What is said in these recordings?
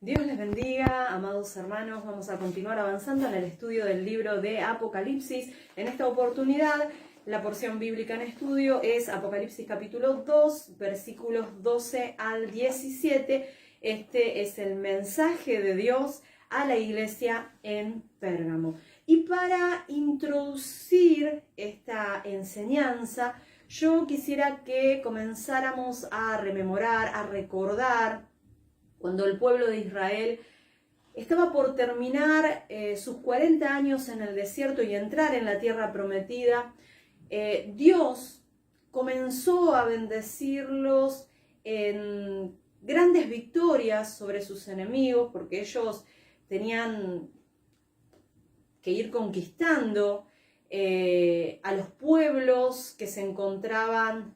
Dios les bendiga, amados hermanos. Vamos a continuar avanzando en el estudio del libro de Apocalipsis. En esta oportunidad, la porción bíblica en estudio es Apocalipsis capítulo 2, versículos 12 al 17. Este es el mensaje de Dios a la iglesia en Pérgamo. Y para introducir esta enseñanza, yo quisiera que comenzáramos a rememorar, a recordar cuando el pueblo de Israel estaba por terminar sus 40 años en el desierto y entrar en la tierra prometida. Dios comenzó a bendecirlos en grandes victorias sobre sus enemigos, porque ellos tenían que ir conquistando a los pueblos que se encontraban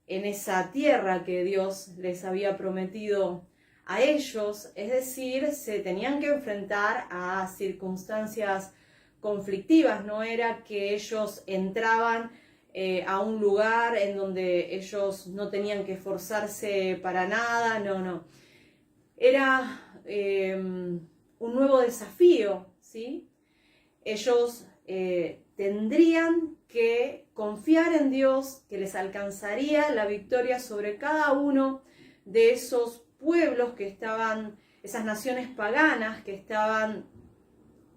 en esa tierra que Dios les había prometido a ellos. Es decir, se tenían que enfrentar a circunstancias conflictivas. No era que ellos entraban a un lugar en donde ellos no tenían que esforzarse para nada, no. Era un nuevo desafío, ¿sí? Ellos tendrían que confiar en Dios, que les alcanzaría la victoria sobre cada uno de esos pueblos que estaban, esas naciones paganas que estaban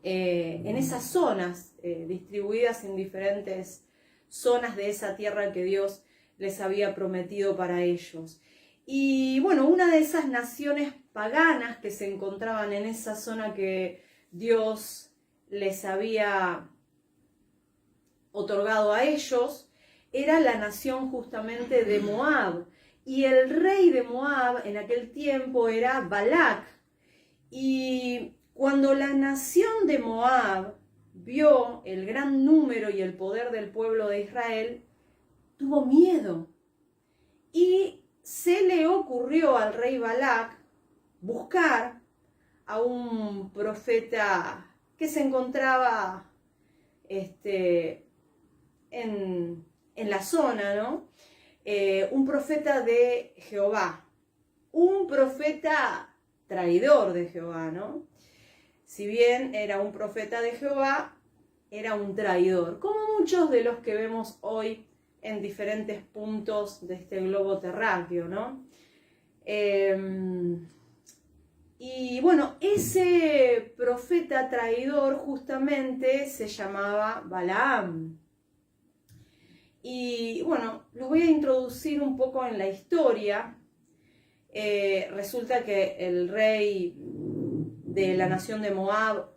en esas zonas, distribuidas en diferentes zonas de esa tierra que Dios les había prometido para ellos. Y bueno, una de esas naciones paganas que se encontraban en esa zona que Dios les había otorgado a ellos, era la nación justamente de Moab. Y el rey de Moab en aquel tiempo era Balac. Y cuando la nación de Moab vio el gran número y el poder del pueblo de Israel, tuvo miedo. Y se le ocurrió al rey Balac buscar a un profeta que se encontraba en la zona, ¿no? Un profeta de Jehová, un profeta traidor de Jehová, ¿no? Si bien era un profeta de Jehová, era un traidor, como muchos de los que vemos hoy en diferentes puntos de este globo terráqueo, ¿no? Y bueno, ese profeta traidor justamente se llamaba Balaam. Y bueno, los voy a introducir un poco en la historia. Resulta que el rey de la nación de Moab,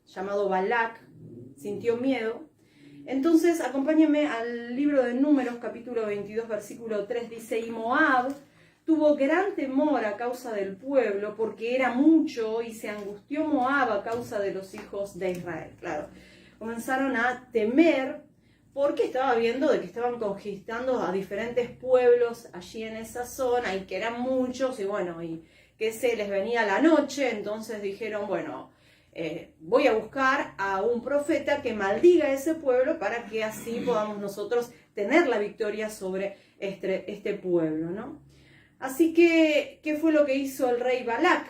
llamado Balac, sintió miedo. Entonces, acompáñenme al libro de Números, capítulo 22, versículo 3, dice: y Moab tuvo gran temor a causa del pueblo, porque era mucho, y se angustió Moab a causa de los hijos de Israel. Claro, comenzaron a temer porque estaba viendo de que estaban conquistando a diferentes pueblos allí en esa zona, y que eran muchos, y bueno, y que se les venía la noche. Entonces dijeron, bueno, voy a buscar a un profeta que maldiga a ese pueblo para que así podamos nosotros tener la victoria sobre este pueblo, ¿no? Así que, ¿qué fue lo que hizo el rey Balac?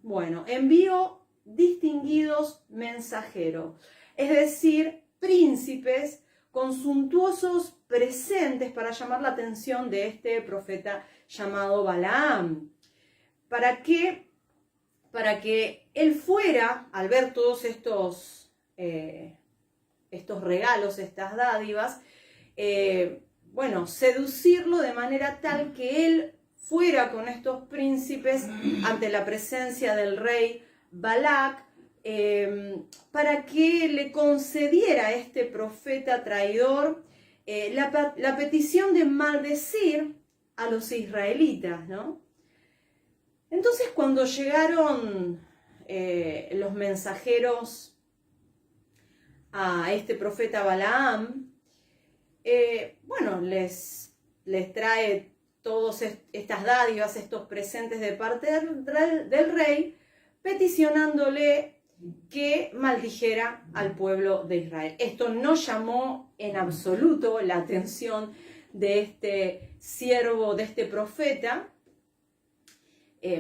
Bueno, envió distinguidos mensajeros, es decir, príncipes con suntuosos presentes para llamar la atención de este profeta llamado Balaam. ¿Para qué? Para que él fuera, al ver todos estos regalos, estas dádivas, bueno, seducirlo de manera tal que él fuera con estos príncipes ante la presencia del rey Balac, para que le concediera a este profeta traidor la petición de maldecir a los israelitas, ¿no? Entonces, cuando llegaron los mensajeros a este profeta Balaam, bueno, les trae todas estas dádivas, estos presentes de parte del rey, peticionándole que maldijera al pueblo de Israel. Esto no llamó en absoluto la atención de este siervo, de este profeta.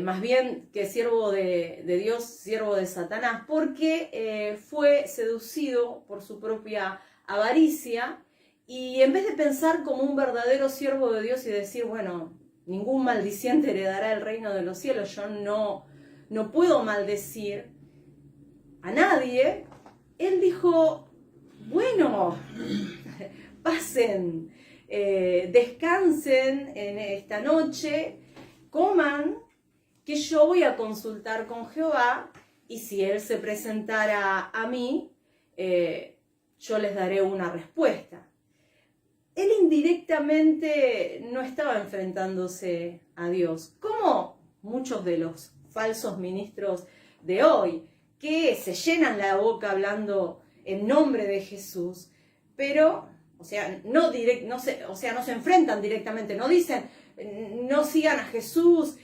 más bien que siervo de Dios, siervo de Satanás, porque fue seducido por su propia avaricia y en vez de pensar como un verdadero siervo de Dios y decir, bueno, ningún maldiciente heredará el reino de los cielos, yo no puedo maldecir a nadie, él dijo, bueno, pasen, descansen en esta noche, coman, que yo voy a consultar con Jehová y si él se presentara a mí, yo les daré una respuesta. Él indirectamente no estaba enfrentándose a Dios, como muchos de los falsos ministros de hoy, que se llenan la boca hablando en nombre de Jesús, pero, no se enfrentan directamente, no dicen, no sigan a Jesús,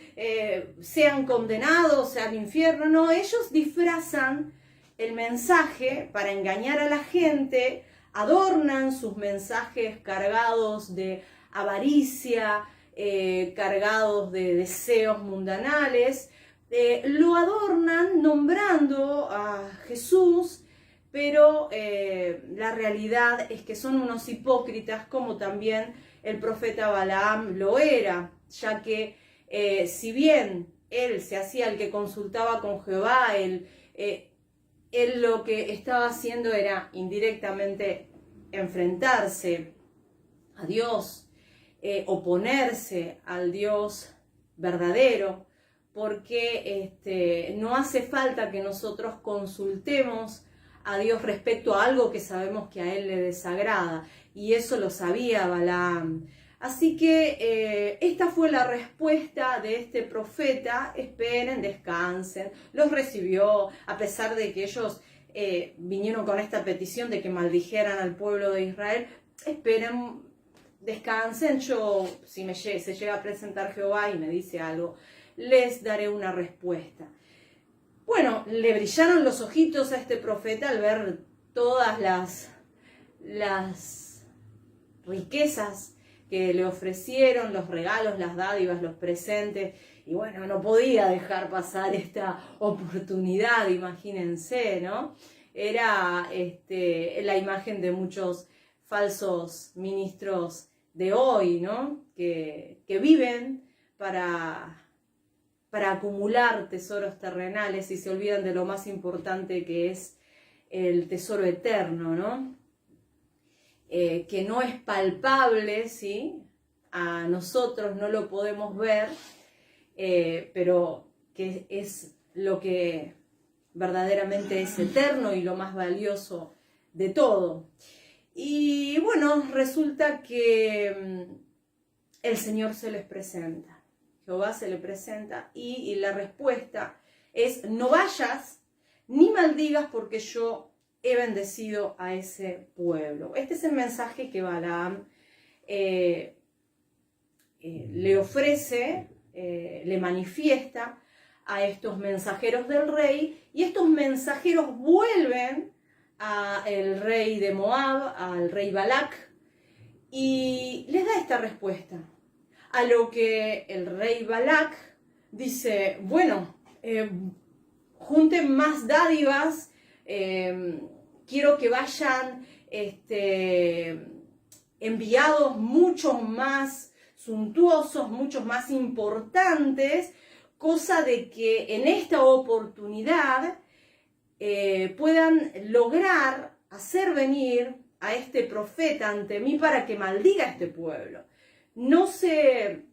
sean condenados al infierno, no, ellos disfrazan el mensaje para engañar a la gente, adornan sus mensajes cargados de avaricia, cargados de deseos mundanales, lo adornan nombrando a Jesús, pero la realidad es que son unos hipócritas, como también el profeta Balaam lo era, ya que si bien él se hacía el que consultaba con Jehová, él lo que estaba haciendo era indirectamente enfrentarse a Dios, oponerse al Dios verdadero, porque no hace falta que nosotros consultemos a Dios respecto a algo que sabemos que a Él le desagrada, y eso lo sabía Balaam. Así que esta fue la respuesta de este profeta: esperen, descansen. Los recibió, a pesar de que ellos vinieron con esta petición de que maldijeran al pueblo de Israel. Esperen, descansen, yo, si se llega a presentar Jehová y me dice algo, les daré una respuesta. Bueno, le brillaron los ojitos a este profeta al ver todas las riquezas que le ofrecieron, los regalos, las dádivas, los presentes, y bueno, no podía dejar pasar esta oportunidad, imagínense, ¿no? Era la imagen de muchos falsos ministros de hoy, ¿no? Que viven para acumular tesoros terrenales y se olvidan de lo más importante, que es el tesoro eterno, ¿no? Que no es palpable, ¿sí? A nosotros no lo podemos ver, pero que es lo que verdaderamente es eterno y lo más valioso de todo. Y bueno, resulta que el Señor se les presenta, Jehová se le presenta, y la respuesta es: no vayas ni maldigas, porque yo he bendecido a ese pueblo. Este es el mensaje que Balaam le ofrece, le manifiesta a estos mensajeros del rey, y estos mensajeros vuelven al rey de Moab, al rey Balac, y les da esta respuesta. A lo que el rey Balac dice: bueno, junten más dádivas, quiero que vayan enviados muchos más suntuosos, muchos más importantes, cosa de que en esta oportunidad puedan lograr hacer venir a este profeta ante mí para que maldiga a este pueblo. No se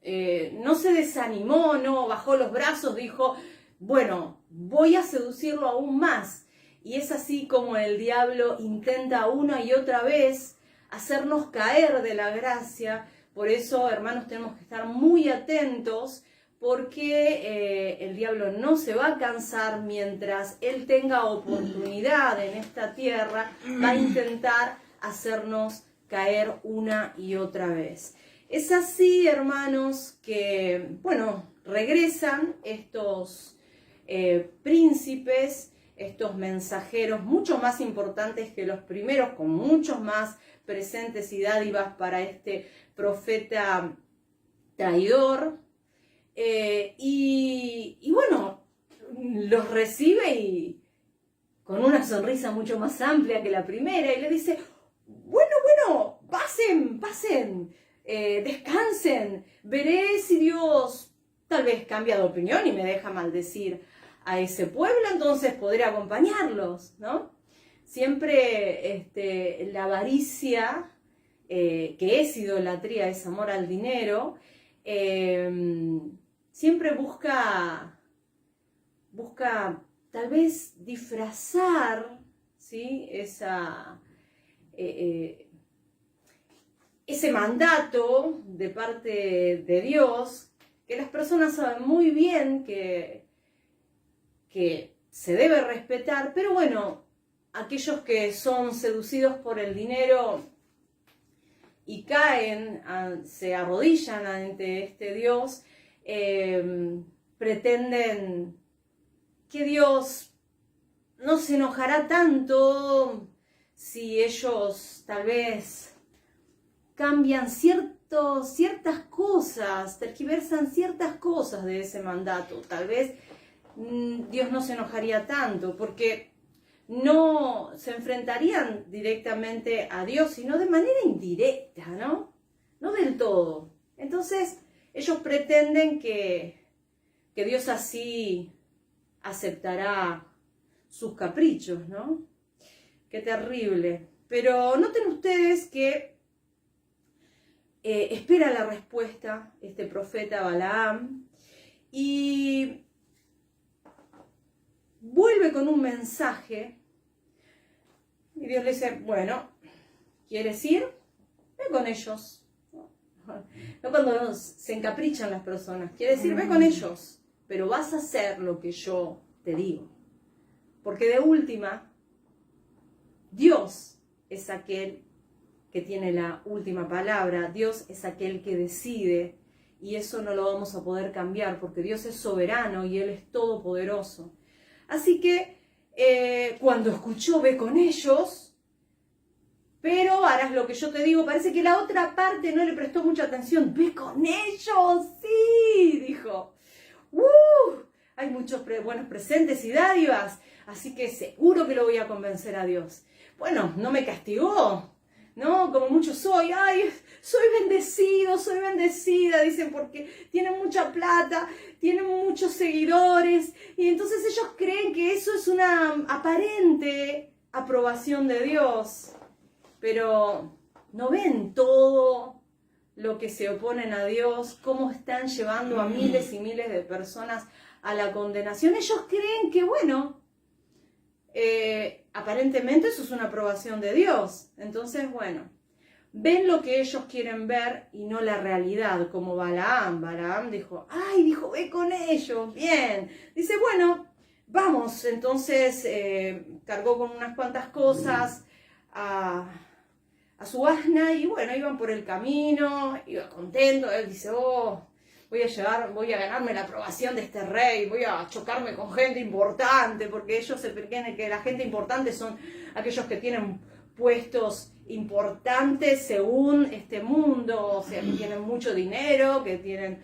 desanimó, no bajó los brazos, dijo: bueno, voy a seducirlo aún más. Y es así como el diablo intenta una y otra vez hacernos caer de la gracia. Por eso, hermanos, tenemos que estar muy atentos, porque el diablo no se va a cansar. Mientras él tenga oportunidad en esta tierra, va a intentar hacernos caer una y otra vez. Es así, hermanos, que, bueno, regresan estos príncipes, estos mensajeros, mucho más importantes que los primeros, con muchos más presentes y dádivas para este profeta traidor. Y bueno, los recibe y con una sonrisa mucho más amplia que la primera y le dice, bueno, pasen, descansen, veré si Dios tal vez cambia de opinión y me deja maldecir a ese pueblo, entonces podré acompañarlos, ¿no? Siempre la avaricia, que es idolatría, es amor al dinero, siempre busca tal vez disfrazar, ¿sí? Ese mandato de parte de Dios, que las personas saben muy bien que se debe respetar, pero bueno, aquellos que son seducidos por el dinero y caen, se arrodillan ante este Dios, pretenden que Dios no se enojará tanto si ellos tal vez cambian ciertas cosas, tergiversan ciertas cosas de ese mandato. Tal vez Dios no se enojaría tanto porque no se enfrentarían directamente a Dios, sino de manera indirecta, ¿no? No del todo. Entonces, ellos pretenden que Dios así aceptará sus caprichos, ¿no? Qué terrible. Pero noten ustedes que espera la respuesta este profeta Balaam y vuelve con un mensaje y Dios le dice, bueno, ¿quieres ir? Ve con ellos. No cuando se encaprichan las personas. ¿Quieres ir? Ve con ellos. Pero vas a hacer lo que yo te digo. Porque de última, Dios es aquel que tiene la última palabra. Dios es aquel que decide. Y eso no lo vamos a poder cambiar porque Dios es soberano y Él es todopoderoso. Así que cuando escuchó, ve con ellos, pero harás lo que yo te digo. Parece que la otra parte no le prestó mucha atención. Ve con ellos, sí, dijo. Hay muchos buenos presentes y dádivas, así que seguro que lo voy a convencer a Dios. Bueno, no me castigó, ¿no? Como muchos soy, ay, soy bendecido, soy bendecida, dicen, porque tienen mucha plata, tienen muchos seguidores, y entonces ellos creen que eso es una aparente aprobación de Dios, pero no ven todo lo que se oponen a Dios, cómo están llevando a miles y miles de personas a la condenación. Ellos creen que, bueno, aparentemente eso es una aprobación de Dios. Entonces, bueno, ven lo que ellos quieren ver y no la realidad, como Balaam. Balaam dijo, ve con ellos, bien. Dice, bueno, vamos. Entonces cargó con unas cuantas cosas a su asna y bueno, iban por el camino, iba contento. Él dice, voy a ganarme la aprobación de este rey, voy a chocarme con gente importante, porque ellos se creen que la gente importante son aquellos que tienen puestos importantes según este mundo, o sea, que tienen mucho dinero, que tienen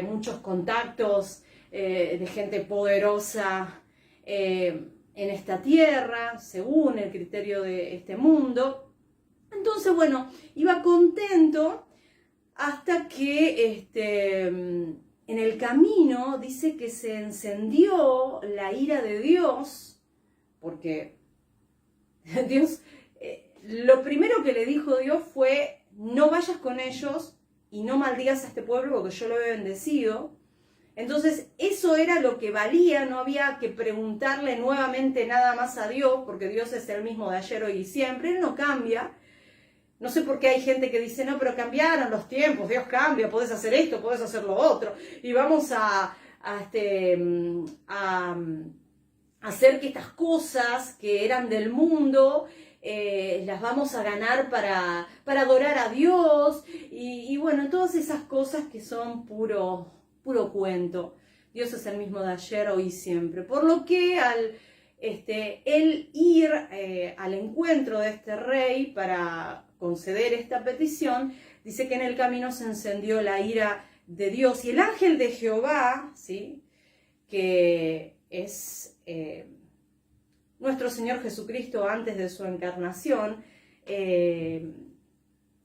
muchos contactos de gente poderosa en esta tierra, según el criterio de este mundo. Entonces, bueno, iba contento hasta que en el camino dice que se encendió la ira de Dios, porque Dios, lo primero que le dijo Dios fue, no vayas con ellos y no maldigas a este pueblo porque yo lo he bendecido. Entonces, eso era lo que valía, no había que preguntarle nuevamente nada más a Dios, porque Dios es el mismo de ayer, hoy y siempre, Él no cambia. No sé por qué hay gente que dice, no, pero cambiaron los tiempos, Dios cambia, podés hacer esto, podés hacer lo otro, y vamos a hacer que estas cosas que eran del mundo, las vamos a ganar para adorar a Dios, y bueno, todas esas cosas que son puro cuento. Dios es el mismo de ayer, hoy y siempre. Por lo que al él ir al encuentro de este rey para conceder esta petición, dice que en el camino se encendió la ira de Dios. Y el ángel de Jehová, ¿sí?, que es nuestro Señor Jesucristo antes de su encarnación,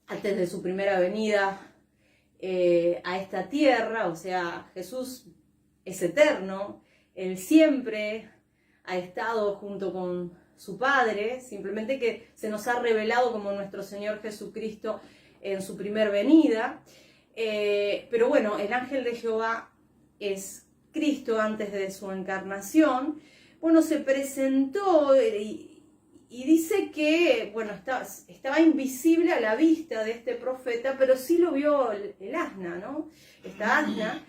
antes de su primera venida a esta tierra. O sea, Jesús es eterno, Él siempre ha estado junto con su Padre, simplemente que se nos ha revelado como nuestro Señor Jesucristo en su primer venida. Pero bueno, el ángel de Jehová es Cristo antes de su encarnación. Bueno, se presentó y dice que, bueno, estaba invisible a la vista de este profeta, pero sí lo vio el asna, ¿no? Esta asna,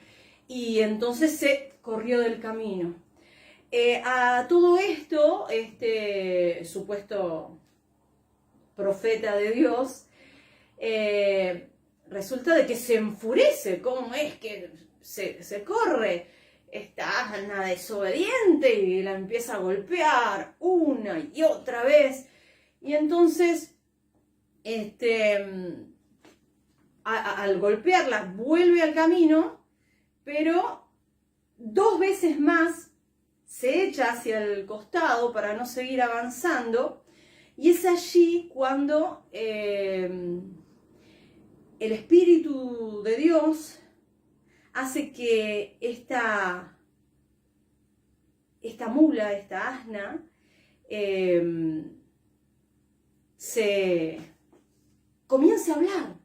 y entonces se corrió del camino. A todo esto, este supuesto profeta de Dios, resulta de que se enfurece. ¿Cómo es que se corre esta asna desobediente? Y la empieza a golpear una y otra vez. Y entonces, al golpearla, vuelve al camino, pero 2 veces más se echa hacia el costado para no seguir avanzando. Y es allí cuando el Espíritu de Dios hace que esta mula, esta asna, se comience a hablar.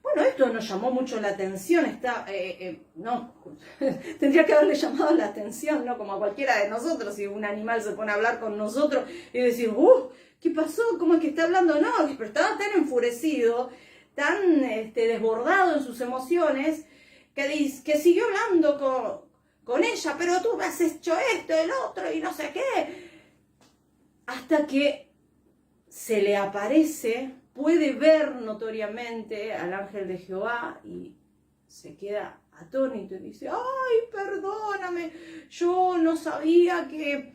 Bueno, esto nos llamó mucho la atención, no, tendría que haberle llamado la atención, ¿no? Como a cualquiera de nosotros, si un animal se pone a hablar con nosotros y decir, ¿qué pasó? ¿Cómo es que está hablando? No, pero estaba tan enfurecido, tan desbordado en sus emociones, que siguió hablando con ella, pero tú me has hecho esto, el otro, y no sé qué. Hasta que se le aparece, puede ver notoriamente al ángel de Jehová y se queda atónito y dice, ay, perdóname, yo no sabía que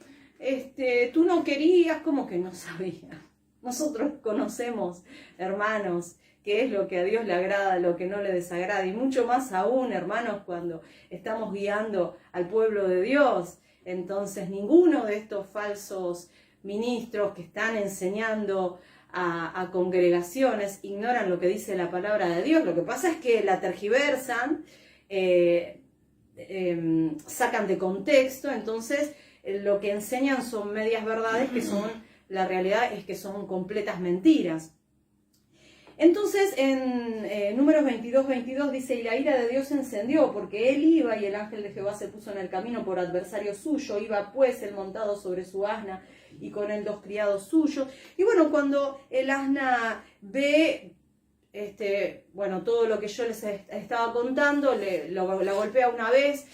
tú no querías. ¿Cómo que no sabía? Nosotros conocemos, hermanos, qué es lo que a Dios le agrada, lo que no le desagrada, y mucho más aún, hermanos, cuando estamos guiando al pueblo de Dios. Entonces, ninguno de estos falsos ministros que están enseñando a congregaciones ignoran lo que dice la palabra de Dios. Lo que pasa es que la tergiversan, sacan de contexto. Entonces lo que enseñan son medias verdades, que son, la realidad es que son completas mentiras. Entonces en Números 22:22 dice, y la ira de Dios se encendió, porque él iba y el ángel de Jehová se puso en el camino por adversario suyo. Iba pues él montado sobre su asna y con él 2 criados suyos. Y bueno, cuando el asna ve todo lo que yo les estaba contando, la golpea una vez,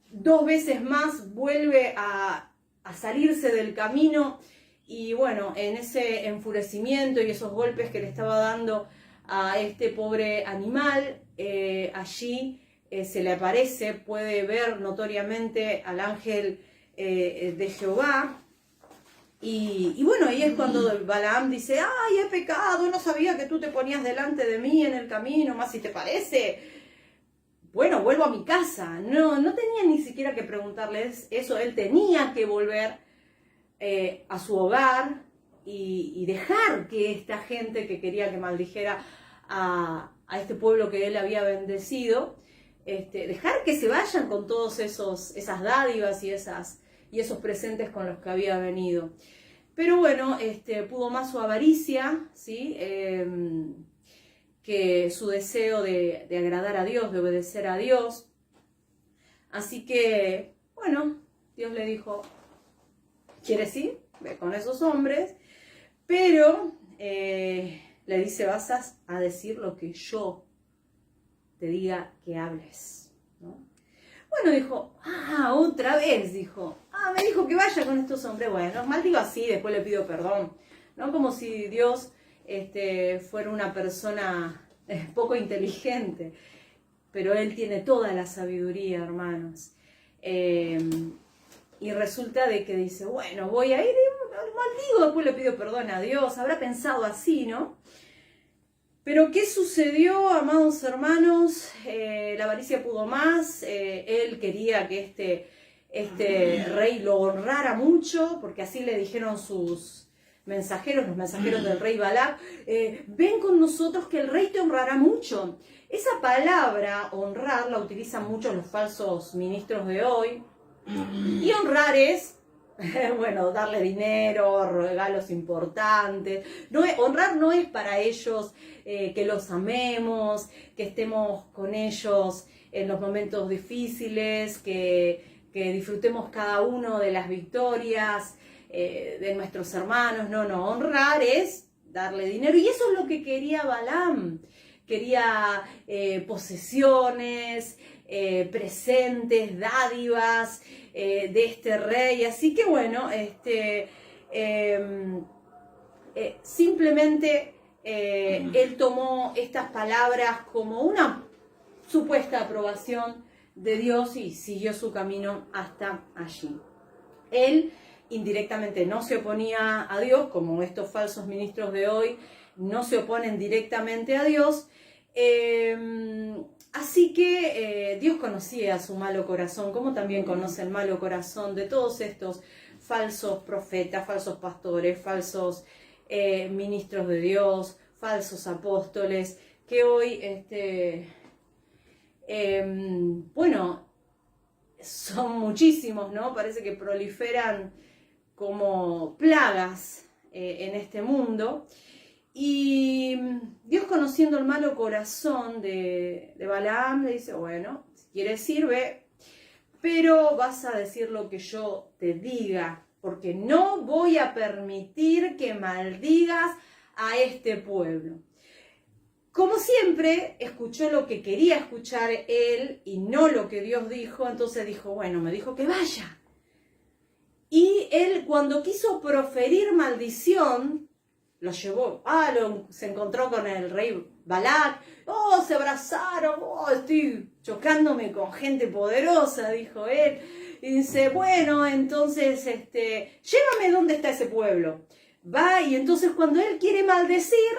2 veces más vuelve a salirse del camino. Y bueno, en ese enfurecimiento y esos golpes que le estaba dando a este pobre animal, allí se le aparece, puede ver notoriamente al ángel de Jehová. Y bueno, ahí es cuando Balaam dice, ay, he pecado, no sabía que tú te ponías delante de mí en el camino, más si te parece, bueno, vuelvo a mi casa. No tenía ni siquiera que preguntarles eso, él tenía que volver a su hogar y dejar que esta gente que quería que maldijera a este pueblo que él había bendecido, dejar que se vayan con todos esas dádivas y esos presentes con los que había venido. Pero bueno, pudo más su avaricia, ¿sí? Que su deseo de agradar a Dios, de obedecer a Dios. Así que, bueno, Dios le dijo, ¿quieres ir? Ve con esos hombres, pero le dice, vas a decir lo que yo te diga que hables, ¿no? Bueno, dijo, otra vez, dijo, me dijo que vaya con estos hombres. Bueno, maldigo así, después le pido perdón, ¿no? Como si Dios fuera una persona poco inteligente, pero Él tiene toda la sabiduría, hermanos. Y resulta de que dice, bueno, voy a ir, maldigo, después le pido perdón a Dios. Habrá pensado así, ¿no? Pero ¿qué sucedió, amados hermanos? La avaricia pudo más. Él quería que este rey lo honrara mucho, porque así le dijeron sus mensajeros, los mensajeros del rey Balac, ven con nosotros que el rey te honrará mucho. Esa palabra, honrar, la utilizan mucho los falsos ministros de hoy. Y honrar es, bueno, darle dinero, regalos importantes. Honrar no es para ellos que los amemos, que estemos con ellos en los momentos difíciles, que disfrutemos cada uno de las victorias de nuestros hermanos. No, honrar es darle dinero. Y eso es lo que quería Balaam. Quería posesiones, presentes, dádivas de este rey. Así que bueno, simplemente él tomó estas palabras como una supuesta aprobación de Dios y siguió su camino hasta allí. Él indirectamente no se oponía a Dios, como estos falsos ministros de hoy no se oponen directamente a Dios. Así que Dios conocía su malo corazón, como también conoce el malo corazón de todos estos falsos profetas, falsos pastores, falsos ministros de Dios, falsos apóstoles, que hoy, bueno, son muchísimos, ¿no? Parece que proliferan como plagas en este mundo. Y Dios, conociendo el malo corazón de Balaam, le dice, bueno, si quieres sirve, pero vas a decir lo que yo te diga, porque no voy a permitir que maldigas a este pueblo. Como siempre, escuchó lo que quería escuchar él y no lo que Dios dijo, entonces dijo, bueno, me dijo que vaya. Y él, cuando quiso proferir maldición, lo llevó, se encontró con el rey Balac, se abrazaron, estoy chocándome con gente poderosa, dijo él. Y dice, bueno, entonces, llévame donde está ese pueblo. Va, y entonces cuando él quiere maldecir,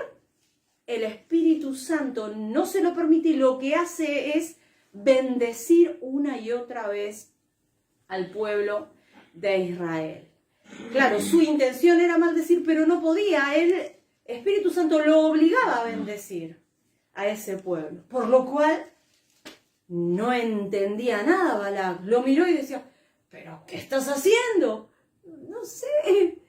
el Espíritu Santo no se lo permite y lo que hace es bendecir una y otra vez al pueblo de Israel. Claro, su intención era maldecir, pero no podía. El Espíritu Santo lo obligaba a bendecir a ese pueblo. Por lo cual no entendía nada Balac. Lo miró y decía, ¿pero qué estás haciendo? No sé,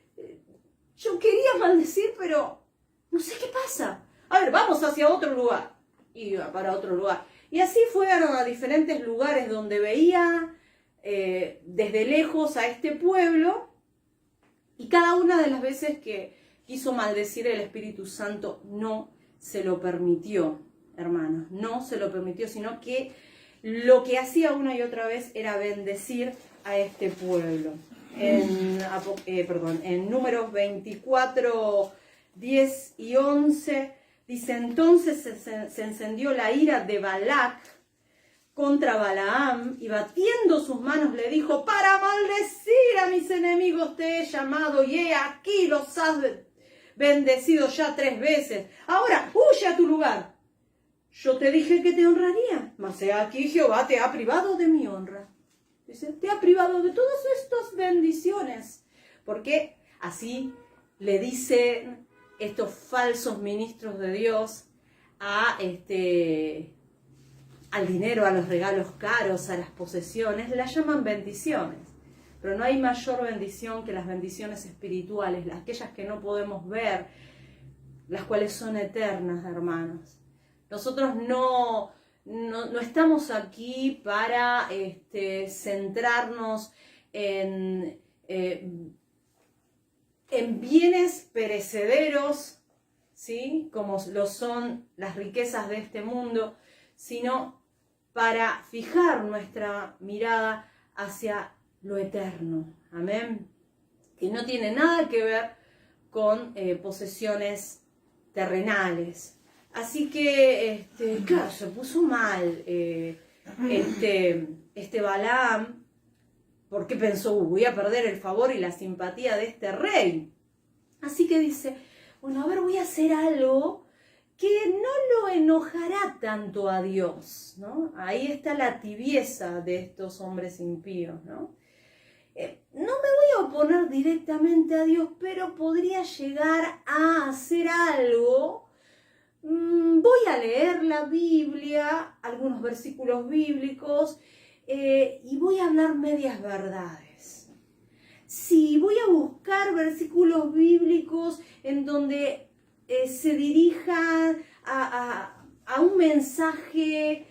yo quería maldecir, pero no sé qué pasa. A ver, vamos hacia otro lugar. Y iba para otro lugar. Y así fueron a diferentes lugares donde veía desde lejos a este pueblo. Y cada una de las veces que quiso maldecir, el Espíritu Santo no se lo permitió, hermanos. No se lo permitió, sino que lo que hacía una y otra vez era bendecir a este pueblo. En Números 24, 10 y 11, dice, entonces se encendió la ira de Balac contra Balaam, y batiendo sus manos le dijo, para maldecir a mis enemigos te he llamado, y he aquí los has bendecido ya 3 veces. Ahora huye a tu lugar. Yo te dije que te honraría, mas he aquí Jehová te ha privado de mi honra. Dice, te ha privado de todas estas bendiciones. Porque así le dicen estos falsos ministros de Dios al dinero, a los regalos caros, a las posesiones, las llaman bendiciones. Pero no hay mayor bendición que las bendiciones espirituales, aquellas que no podemos ver, las cuales son eternas, hermanos. Nosotros no estamos aquí para centrarnos en bienes perecederos, ¿sí? Como lo son las riquezas de este mundo, sino para fijar nuestra mirada hacia lo eterno. Amén. Que no tiene nada que ver con posesiones terrenales. Así que, claro, se puso mal Balaam, porque pensó, voy a perder el favor y la simpatía de este rey. Así que dice, bueno, a ver, voy a hacer algo que no lo enojará tanto a Dios, ¿no? Ahí está la tibieza de estos hombres impíos, ¿no? No me voy a oponer directamente a Dios, pero podría llegar a hacer algo. Voy a leer la Biblia, algunos versículos bíblicos, y voy a hablar medias verdades. Sí, voy a buscar versículos bíblicos en donde se dirija a un mensaje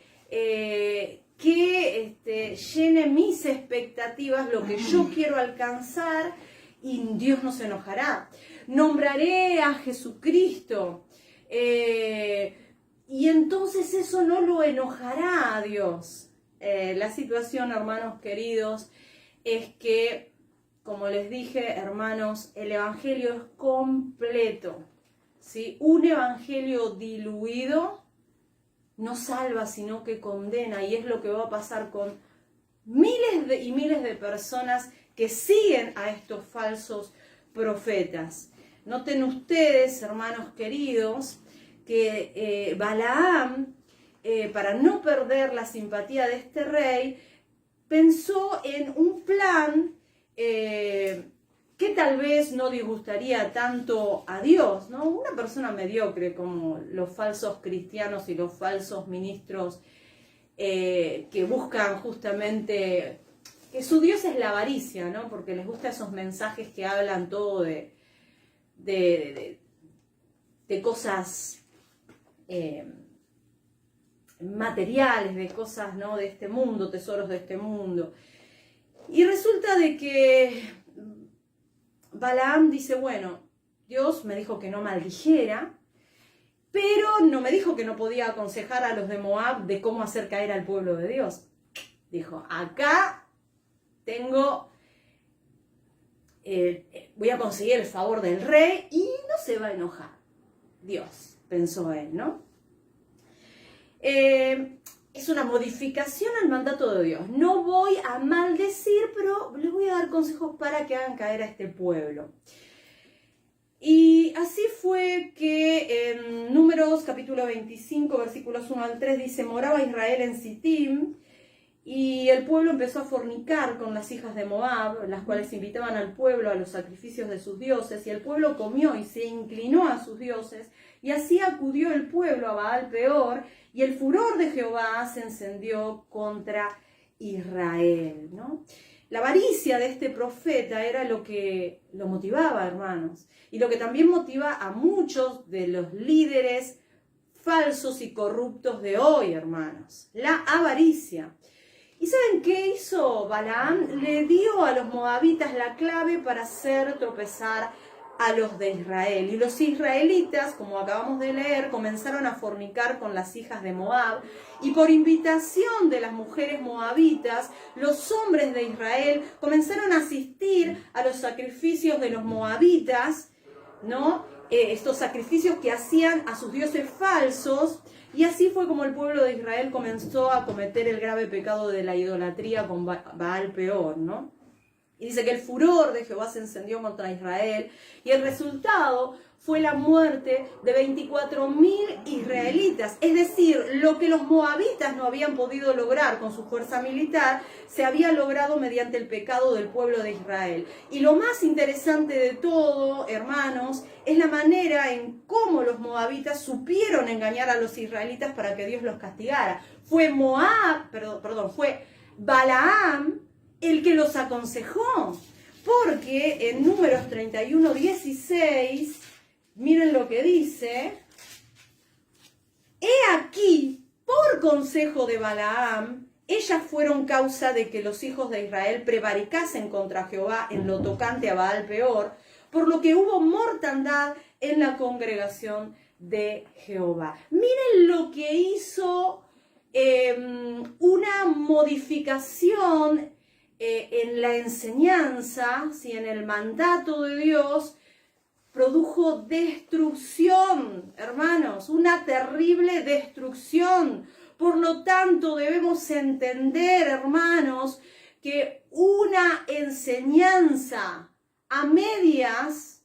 que llene mis expectativas, lo que yo quiero alcanzar, y Dios no se enojará. Nombraré a Jesucristo, y entonces eso no lo enojará a Dios. La situación, hermanos queridos, es que, como les dije, hermanos, el evangelio es completo, ¿sí? Un evangelio diluido no salva, sino que condena, y es lo que va a pasar con miles y miles de personas que siguen a estos falsos profetas. Noten ustedes, hermanos queridos, que Balaam, para no perder la simpatía de este rey, pensó en un plan que tal vez no disgustaría tanto a Dios, ¿no? Una persona mediocre como los falsos cristianos y los falsos ministros que buscan justamente, que su Dios es la avaricia, ¿no? Porque les gustan esos mensajes que hablan todo de cosas materiales, de cosas, ¿no?, de este mundo, tesoros de este mundo. Y resulta de que Balaam dice, bueno, Dios me dijo que no maldijera, pero no me dijo que no podía aconsejar a los de Moab de cómo hacer caer al pueblo de Dios. Dijo, acá tengo, voy a conseguir el favor del rey y no se va a enojar. Dios, pensó él, ¿no? Es una modificación al mandato de Dios. No voy a maldecir, pero les voy a dar consejos para que hagan caer a este pueblo. Y así fue que en Números capítulo 25, versículos 1 al 3, dice, moraba Israel en Sittim, y el pueblo empezó a fornicar con las hijas de Moab, las cuales invitaban al pueblo a los sacrificios de sus dioses, y el pueblo comió y se inclinó a sus dioses, y así acudió el pueblo a Baal Peor, y el furor de Jehová se encendió contra Israel, ¿no? La avaricia de este profeta era lo que lo motivaba, hermanos, y lo que también motiva a muchos de los líderes falsos y corruptos de hoy, hermanos. La avaricia. ¿Y saben qué hizo Balaam? Le dio a los moabitas la clave para hacer tropezar a los de Israel. Y los israelitas, como acabamos de leer, comenzaron a fornicar con las hijas de Moab. Y por invitación de las mujeres moabitas, los hombres de Israel comenzaron a asistir a los sacrificios de los moabitas, ¿no? Estos sacrificios que hacían a sus dioses falsos. Y así fue como el pueblo de Israel comenzó a cometer el grave pecado de la idolatría con Baal Peor, ¿no? Y dice que el furor de Jehová se encendió contra Israel y el resultado fue la muerte de 24.000 israelitas. Es decir, lo que los moabitas no habían podido lograr con su fuerza militar, se había logrado mediante el pecado del pueblo de Israel. Y lo más interesante de todo, hermanos, es la manera en cómo los moabitas supieron engañar a los israelitas para que Dios los castigara. Fue fue Balaam el que los aconsejó, porque en Números 31:16, miren lo que dice, he aquí, por consejo de Balaam, ellas fueron causa de que los hijos de Israel prevaricasen contra Jehová en lo tocante a Baal Peor, por lo que hubo mortandad en la congregación de Jehová. Miren lo que hizo una modificación en la enseñanza, ¿sí? En el mandato de Dios, produjo destrucción, hermanos, una terrible destrucción. Por lo tanto, debemos entender, hermanos, que una enseñanza a medias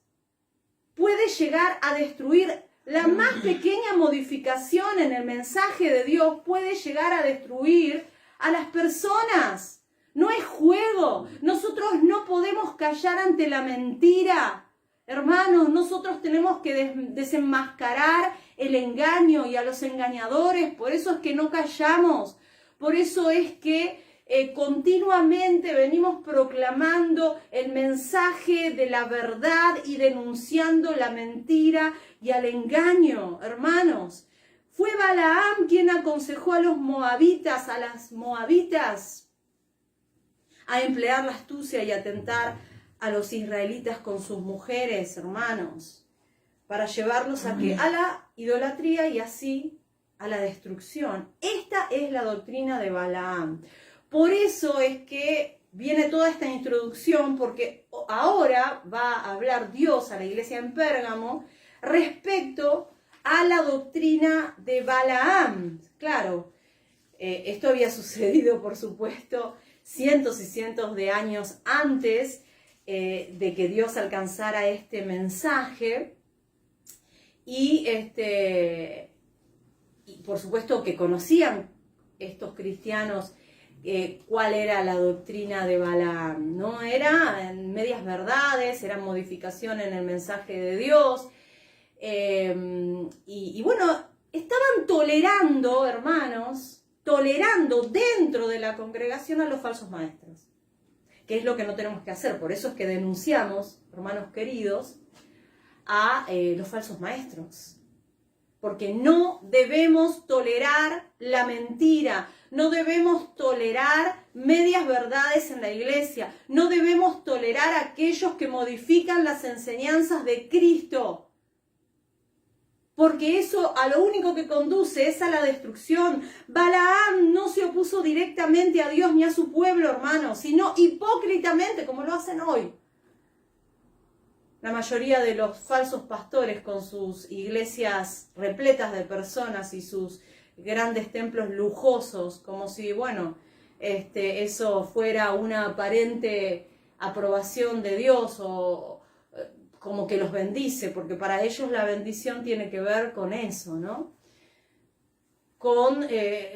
puede llegar a destruir La más pequeña modificación en el mensaje de Dios puede llegar a destruir a las personas. No es juego. Nosotros no podemos callar ante la mentira. Hermanos, nosotros tenemos que desenmascarar el engaño y a los engañadores. Por eso es que no callamos. Por eso es que continuamente venimos proclamando el mensaje de la verdad y denunciando la mentira y al engaño, hermanos. Fue Balaam quien aconsejó a los moabitas, a las moabitas, a emplear la astucia y a tentar a los israelitas con sus mujeres, hermanos, para llevarlos a ¿qué? A la idolatría y así a la destrucción. Esta es la doctrina de Balaam. Por eso es que viene toda esta introducción, porque ahora va a hablar Dios a la iglesia en Pérgamo respecto a la doctrina de Balaam. Claro, esto había sucedido, por supuesto, cientos y cientos de años antes de que Dios alcanzara este mensaje. Y por supuesto que conocían estos cristianos cuál era la doctrina de Balaam, ¿no? Eran medias verdades, eran modificación en el mensaje de Dios. Y bueno, estaban tolerando, hermanos, tolerando dentro de la congregación a los falsos maestros, que es lo que no tenemos que hacer. Por eso es que denunciamos, hermanos queridos, a los falsos maestros. Porque no debemos tolerar la mentira, no debemos tolerar medias verdades en la iglesia, no debemos tolerar a aquellos que modifican las enseñanzas de Cristo. Porque eso a lo único que conduce es a la destrucción. Balaam no se opuso directamente a Dios ni a su pueblo, hermanos, sino hipócritamente, como lo hacen hoy. La mayoría de los falsos pastores con sus iglesias repletas de personas y sus grandes templos lujosos, como si, bueno, eso fuera una aparente aprobación de Dios o como que los bendice, porque para ellos la bendición tiene que ver con eso, ¿no? Con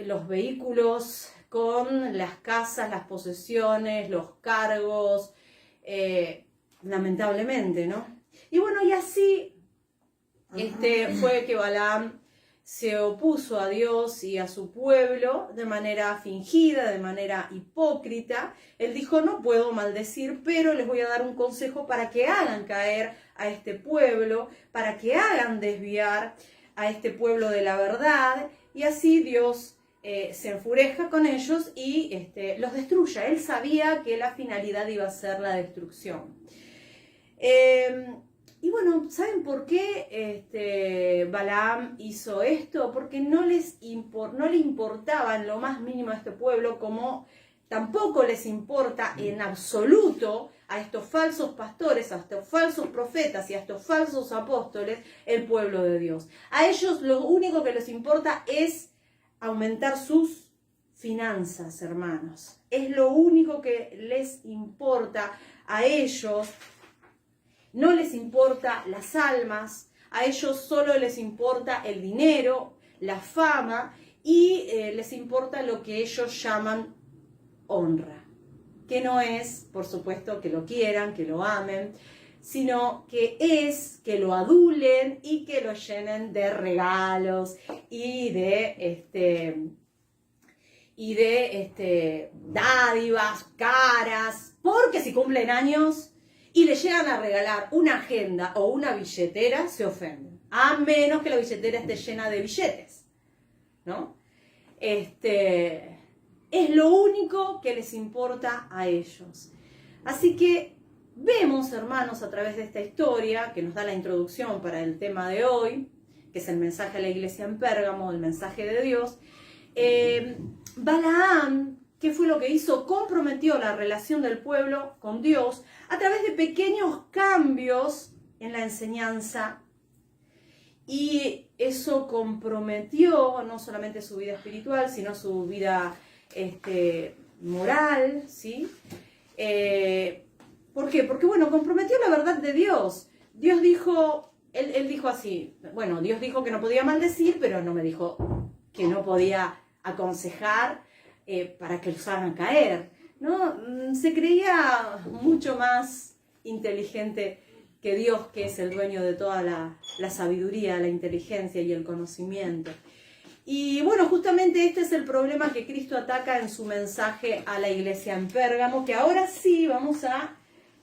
los vehículos, con las casas, las posesiones, los cargos, lamentablemente, ¿no? Y bueno, y así fue que Balaam se opuso a Dios y a su pueblo de manera fingida, de manera hipócrita. Él dijo, no puedo maldecir, pero les voy a dar un consejo para que hagan caer a este pueblo, para que hagan desviar a este pueblo de la verdad, y así Dios se enfureja con ellos y los destruya. Él sabía que la finalidad iba a ser la destrucción. Y bueno, ¿saben por qué Balaam hizo esto? Porque no le importaba en lo más mínimo a este pueblo, como tampoco les importa en absoluto a estos falsos pastores, a estos falsos profetas y a estos falsos apóstoles, el pueblo de Dios. A ellos lo único que les importa es aumentar sus finanzas, hermanos. Es lo único que les importa a ellos. No les importa las almas, a ellos solo les importa el dinero, la fama y les importa lo que ellos llaman honra. Que no es, por supuesto, que lo quieran, que lo amen, sino que es que lo adulen y que lo llenen de regalos y de dádivas caras, porque si cumplen años y le llegan a regalar una agenda o una billetera, se ofenden. A menos que la billetera esté llena de billetes, ¿no? Es lo único que les importa a ellos. Así que vemos, hermanos, a través de esta historia, que nos da la introducción para el tema de hoy, que es el mensaje a la iglesia en Pérgamo, el mensaje de Dios, Balaam, ¿qué fue lo que hizo? Comprometió la relación del pueblo con Dios a través de pequeños cambios en la enseñanza, y eso comprometió no solamente su vida espiritual, sino su vida moral, ¿sí? ¿Por qué? Porque, bueno, comprometió la verdad de Dios. Dios dijo, él dijo así, bueno, Dios dijo que no podía maldecir, pero no me dijo que no podía aconsejar para que los hagan caer, ¿no? Se creía mucho más inteligente que Dios, que es el dueño de toda la sabiduría, la inteligencia y el conocimiento. Y bueno, justamente este es el problema que Cristo ataca en su mensaje a la iglesia en Pérgamo, que ahora sí vamos a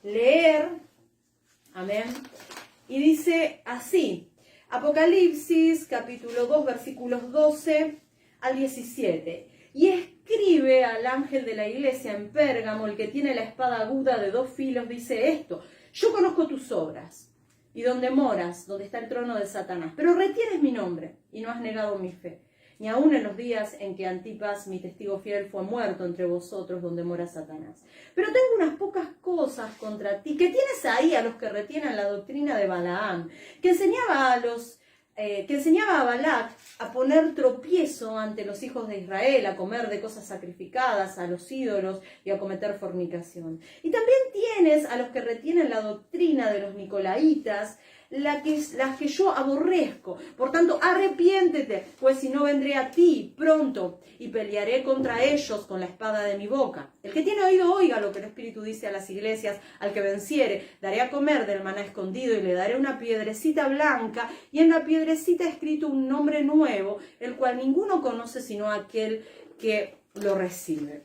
leer, amén, y dice así, Apocalipsis capítulo 2 versículos 12 al 17, y escribe al ángel de la iglesia en Pérgamo, el que tiene la espada aguda de 2 filos, dice esto, yo conozco tus obras y donde moras, donde está el trono de Satanás, pero retienes mi nombre y no has negado mi fe, ni aun en los días en que Antipas, mi testigo fiel, fue muerto entre vosotros, donde mora Satanás. Pero tengo unas pocas cosas contra ti, que tienes ahí a los que retienen la doctrina de Balaam, que enseñaba a Balac a poner tropiezo ante los hijos de Israel, a comer de cosas sacrificadas a los ídolos y a cometer fornicación. Y también tienes a los que retienen la doctrina de los nicolaitas, las que yo aborrezco. Por tanto, arrepiéntete, pues si no vendré a ti pronto y pelearé contra ellos con la espada de mi boca. El que tiene oído, oiga lo que el Espíritu dice a las iglesias. Al que venciere, daré a comer del maná escondido y le daré una piedrecita blanca y en la piedrecita escrito un nombre nuevo, el cual ninguno conoce sino aquel que lo recibe.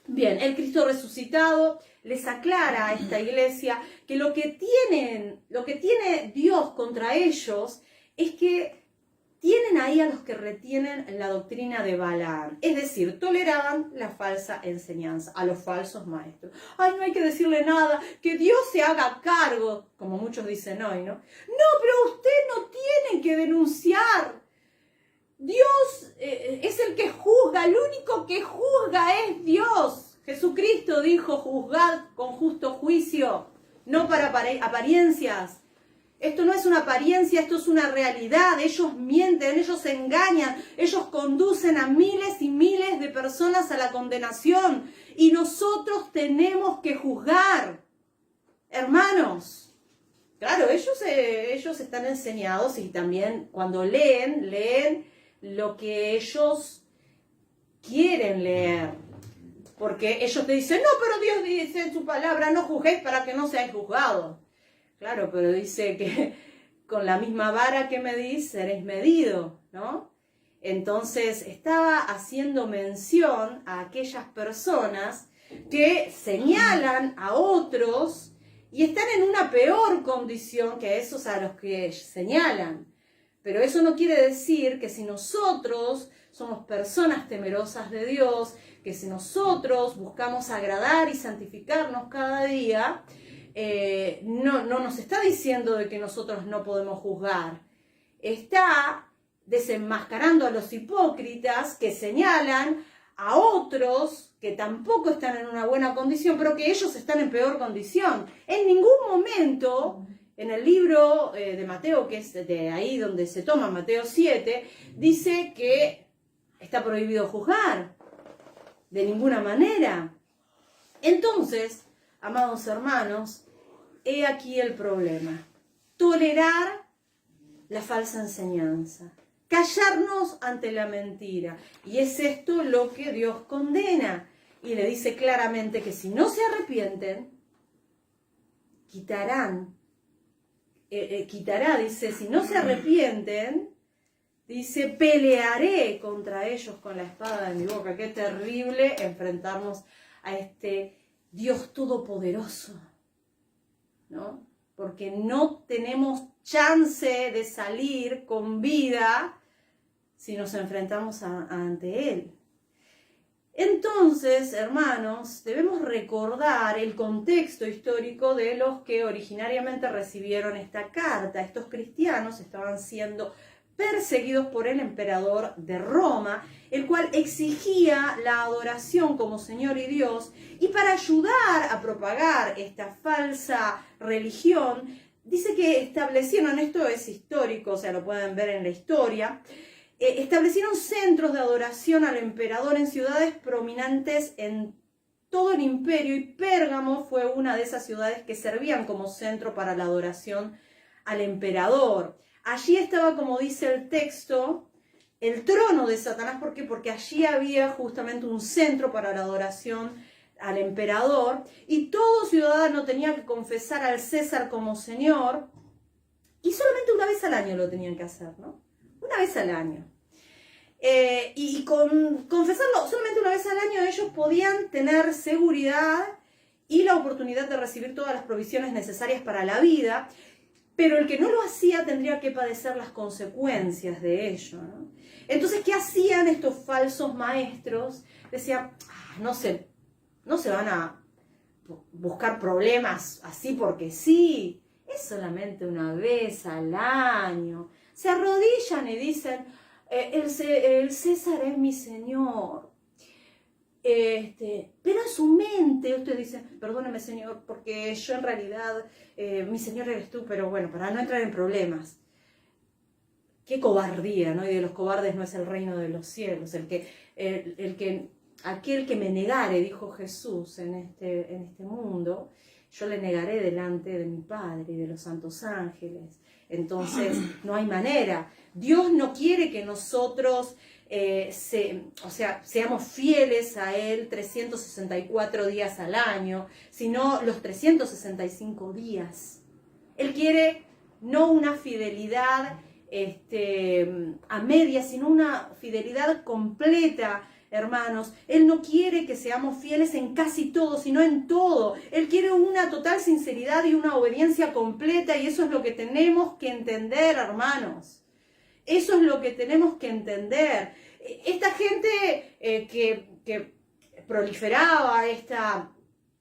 Bien, el Cristo resucitado les aclara a esta iglesia que lo que tiene Dios contra ellos es que tienen ahí a los que retienen la doctrina de Balaam, es decir, toleraban la falsa enseñanza, a los falsos maestros. Ay, no hay que decirle nada, que Dios se haga cargo, como muchos dicen hoy, ¿no? No, pero usted no tiene que denunciar. Dios es el que juzga, el único que juzga es Dios. Jesucristo dijo, juzgad con justo juicio, no para apariencias. Esto no es una apariencia, esto es una realidad. Ellos mienten, ellos engañan, ellos conducen a miles y miles de personas a la condenación. Y nosotros tenemos que juzgar, hermanos. Claro, ellos están enseñados y también cuando leen lo que ellos quieren leer. Porque ellos te dicen, no, pero Dios dice en su palabra, no juzguéis para que no seáis juzgados. Claro, pero dice que con la misma vara que medís seréis medidos, ¿no? Entonces estaba haciendo mención a aquellas personas que señalan a otros y están en una peor condición que esos a los que señalan. Pero eso no quiere decir que si nosotros somos personas temerosas de Dios, que si nosotros buscamos agradar y santificarnos cada día, no nos está diciendo de que nosotros no podemos juzgar. Está desenmascarando a los hipócritas que señalan a otros que tampoco están en una buena condición, pero que ellos están en peor condición. En ningún momento, en el libro de Mateo, que es de ahí donde se toma Mateo 7, dice que está prohibido juzgar. De ninguna manera. Entonces, amados hermanos, he aquí el problema. Tolerar la falsa enseñanza. Callarnos ante la mentira. Y es esto lo que Dios condena. Y le dice claramente que si no se arrepienten, dice, si no se arrepienten, dice, pelearé contra ellos con la espada de mi boca. Qué terrible enfrentarnos a este Dios todopoderoso, ¿no? Porque no tenemos chance de salir con vida si nos enfrentamos ante Él. Entonces, hermanos, debemos recordar el contexto histórico de los que originariamente recibieron esta carta. Estos cristianos estaban siendo perseguidos por el emperador de Roma, el cual exigía la adoración como Señor y Dios, y para ayudar a propagar esta falsa religión, dice que establecieron, esto es histórico, o sea, lo pueden ver en la historia, establecieron centros de adoración al emperador en ciudades prominentes en todo el imperio, y Pérgamo fue una de esas ciudades que servían como centro para la adoración al emperador. Allí estaba, como dice el texto, el trono de Satanás. ¿Por qué? Porque allí había justamente un centro para la adoración al emperador, y todo ciudadano tenía que confesar al César como Señor, y solamente una vez al año lo tenían que hacer, ¿no? Una vez al año. Y con confesarlo solamente una vez al año, ellos podían tener seguridad y la oportunidad de recibir todas las provisiones necesarias para la vida, pero el que no lo hacía tendría que padecer las consecuencias de ello, ¿no? Entonces, ¿qué hacían estos falsos maestros? Decían, no se van a buscar problemas así porque sí, es solamente una vez al año. Se arrodillan y dicen, el César es mi Señor. Pero en su mente usted dice, perdóneme Señor, porque yo en realidad, mi Señor eres tú, pero bueno, para no entrar en problemas. Qué cobardía, ¿no? Y de los cobardes no es el reino de los cielos. Aquel que me negare, dijo Jesús en este mundo, yo le negaré delante de mi Padre y de los santos ángeles. Entonces, no hay manera. Dios no quiere que nosotros seamos fieles a Él 364 días al año, sino los 365 días. Él quiere no una fidelidad a medias, sino una fidelidad completa, hermanos. Él no quiere que seamos fieles en casi todo, sino en todo. Él quiere una total sinceridad y una obediencia completa, y eso es lo que tenemos que entender, hermanos. Eso es lo que tenemos que entender. Esta gente que proliferaba esta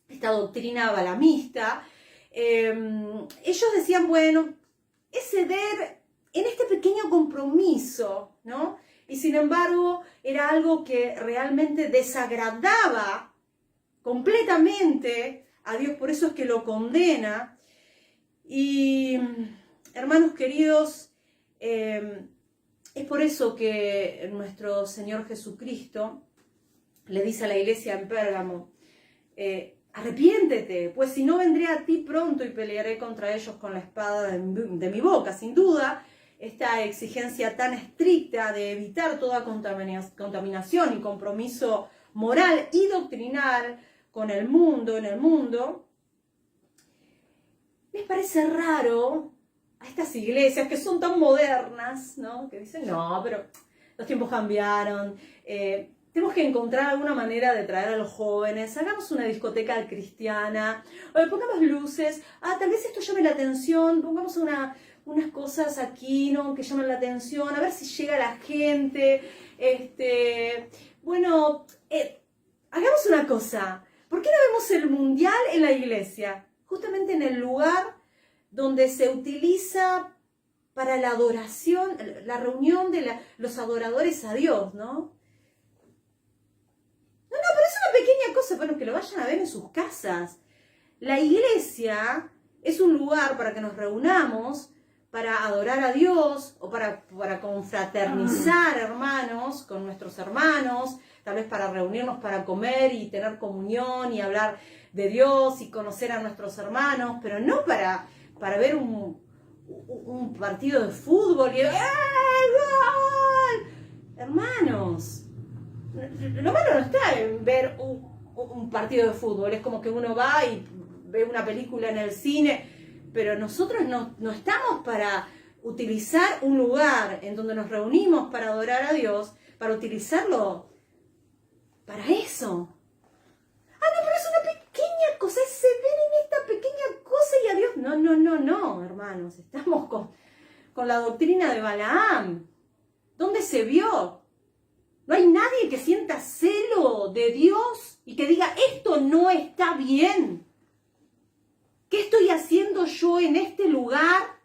doctrina balamista, ellos decían, bueno, es ceder en este pequeño compromiso, ¿no? Y sin embargo, era algo que realmente desagradaba completamente a Dios, por eso es que lo condena. Y, hermanos queridos, es por eso que nuestro Señor Jesucristo le dice a la iglesia en Pérgamo, arrepiéntete, pues si no vendré a ti pronto y pelearé contra ellos con la espada de mi boca. Sin duda, esta exigencia tan estricta de evitar toda contaminación y compromiso moral y doctrinal con el mundo, en el mundo, les parece raro a estas iglesias que son tan modernas, ¿no? Que dicen, no, pero los tiempos cambiaron, tenemos que encontrar alguna manera de traer a los jóvenes, hagamos una discoteca cristiana, pongamos luces, tal vez esto llame la atención, pongamos unas cosas aquí, ¿no? Que llamen la atención, a ver si llega la gente, hagamos una cosa, ¿por qué no vemos el mundial en la iglesia? Justamente en el lugar donde se utiliza para la adoración, la reunión de los adoradores a Dios, ¿no? No, pero es una pequeña cosa, bueno, que lo vayan a ver en sus casas. La iglesia es un lugar para que nos reunamos, para adorar a Dios, o para confraternizar, hermanos, con nuestros hermanos, tal vez para reunirnos para comer y tener comunión y hablar de Dios y conocer a nuestros hermanos, pero no para ver un partido de fútbol y ¡gol! Hermanos, lo malo no está en ver un partido de fútbol, es como que uno va y ve una película en el cine, pero nosotros no estamos para utilizar un lugar en donde nos reunimos para adorar a Dios, para utilizarlo para eso. Pero es una pequeña cosa, es ceder en esta pequeña cosa y a Dios. No, hermanos, estamos con la doctrina de Balaam. ¿Dónde se vio? No hay nadie que sienta celo de Dios y que diga, esto no está bien. ¿Qué estoy haciendo yo en este lugar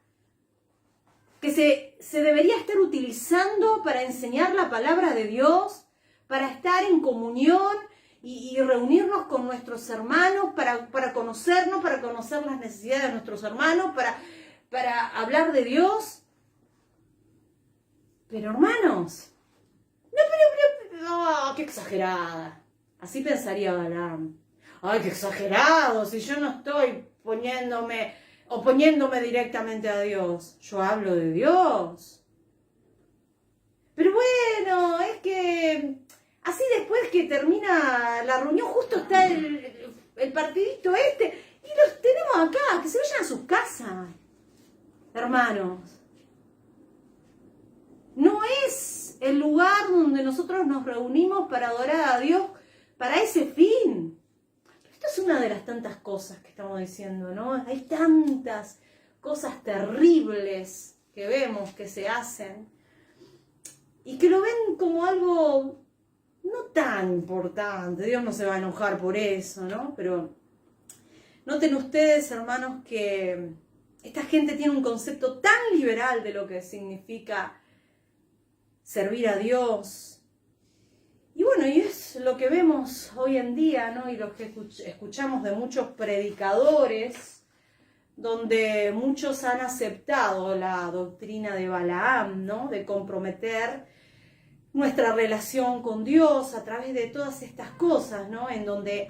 que se debería estar utilizando para enseñar la palabra de Dios, para estar en comunión y reunirnos con nuestros hermanos, para conocernos, para conocer las necesidades de nuestros hermanos, para hablar de Dios? Pero hermanos, qué exagerada. Así pensaría Balaam. Ay, qué exagerado, si yo no estoy poniéndome oponiéndome directamente a Dios. Yo hablo de Dios. Pero bueno, es que así después que termina la reunión, justo está el partidito este, y los tenemos acá, que se vayan a sus casas, hermanos. No es el lugar donde nosotros nos reunimos para adorar a Dios para ese fin. Esto es una de las tantas cosas que estamos diciendo, ¿no? Hay tantas cosas terribles que vemos que se hacen y que lo ven como algo no tan importante. Dios no se va a enojar por eso, ¿no? Pero noten ustedes, hermanos, que esta gente tiene un concepto tan liberal de lo que significa servir a Dios. Y bueno, y es lo que vemos hoy en día, ¿no? Y lo que escuchamos de muchos predicadores, donde muchos han aceptado la doctrina de Balaam, ¿no? De comprometer nuestra relación con Dios a través de todas estas cosas, ¿no? En donde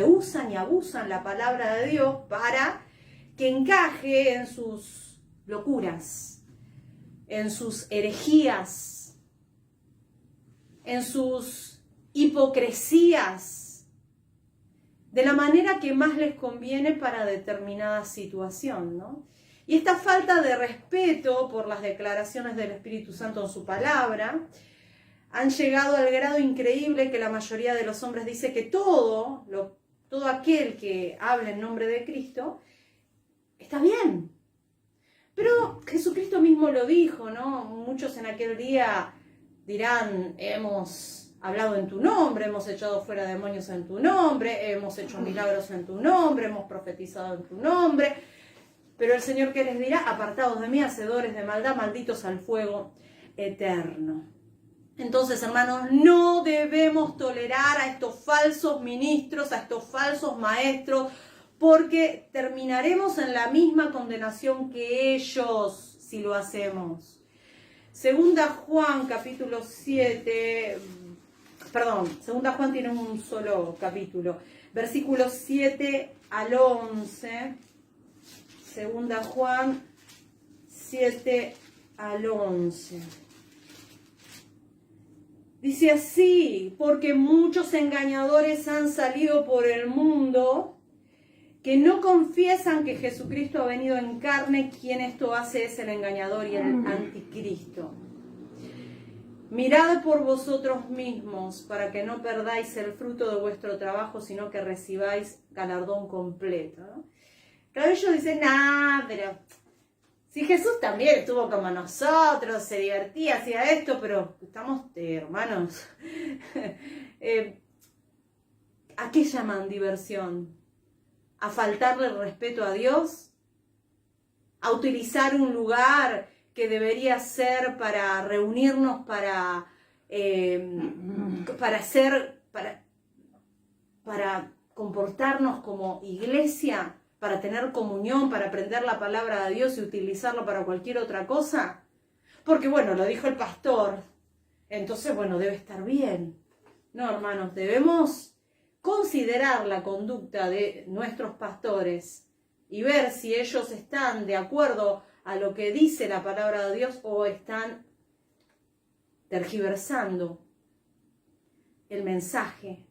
usan y abusan la palabra de Dios para que encaje en sus locuras, en sus herejías, en sus hipocresías, de la manera que más les conviene para determinada situación, ¿no? Y esta falta de respeto por las declaraciones del Espíritu Santo en su palabra han llegado al grado increíble que la mayoría de los hombres dice que todo aquel que hable en nombre de Cristo está bien. Pero Jesucristo mismo lo dijo, ¿no? Muchos en aquel día dirán, hemos hablado en tu nombre, hemos echado fuera demonios en tu nombre, hemos hecho milagros en tu nombre, hemos profetizado en tu nombre. Pero el Señor, ¿qué les dirá? Apartados de mí, hacedores de maldad, malditos al fuego eterno. Entonces, hermanos, no debemos tolerar a estos falsos ministros, a estos falsos maestros, porque terminaremos en la misma condenación que ellos si lo hacemos. Segunda Juan, capítulo 7, Segunda Juan tiene un solo capítulo, versículos 7 al 11. Segunda Juan 7 al 11. Dice así, porque muchos engañadores han salido por el mundo que no confiesan que Jesucristo ha venido en carne. Quien esto hace es el engañador y el anticristo. Mirad por vosotros mismos para que no perdáis el fruto de vuestro trabajo, sino que recibáis galardón completo, ¿no? Claro, ellos dicen, pero si Jesús también estuvo como nosotros, se divertía, hacía esto, pero estamos, hermanos, ¿a qué llaman diversión? ¿A faltarle el respeto a Dios? ¿A utilizar un lugar que debería ser para reunirnos, para comportarnos como iglesia? ¿Para tener comunión, para aprender la palabra de Dios y utilizarlo para cualquier otra cosa? Porque bueno, lo dijo el pastor, entonces bueno, debe estar bien. No, hermanos, debemos considerar la conducta de nuestros pastores y ver si ellos están de acuerdo a lo que dice la palabra de Dios o están tergiversando el mensaje,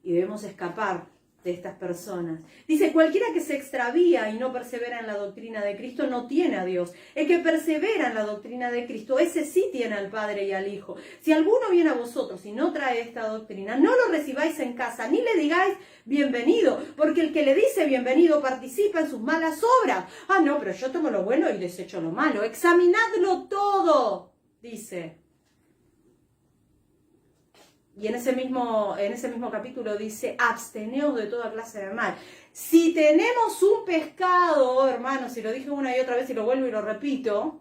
y debemos escapar de estas personas. Dice, cualquiera que se extravía y no persevera en la doctrina de Cristo no tiene a Dios. El que persevera en la doctrina de Cristo, ese sí tiene al Padre y al Hijo. Si alguno viene a vosotros y no trae esta doctrina, no lo recibáis en casa, ni le digáis bienvenido, porque el que le dice bienvenido participa en sus malas obras. No, pero yo tomo lo bueno y desecho lo malo. Examinadlo todo, dice. Y en ese mismo capítulo dice, absteneos de toda clase de mal. Si tenemos un pescado, hermanos, y lo dije una y otra vez y lo vuelvo y lo repito,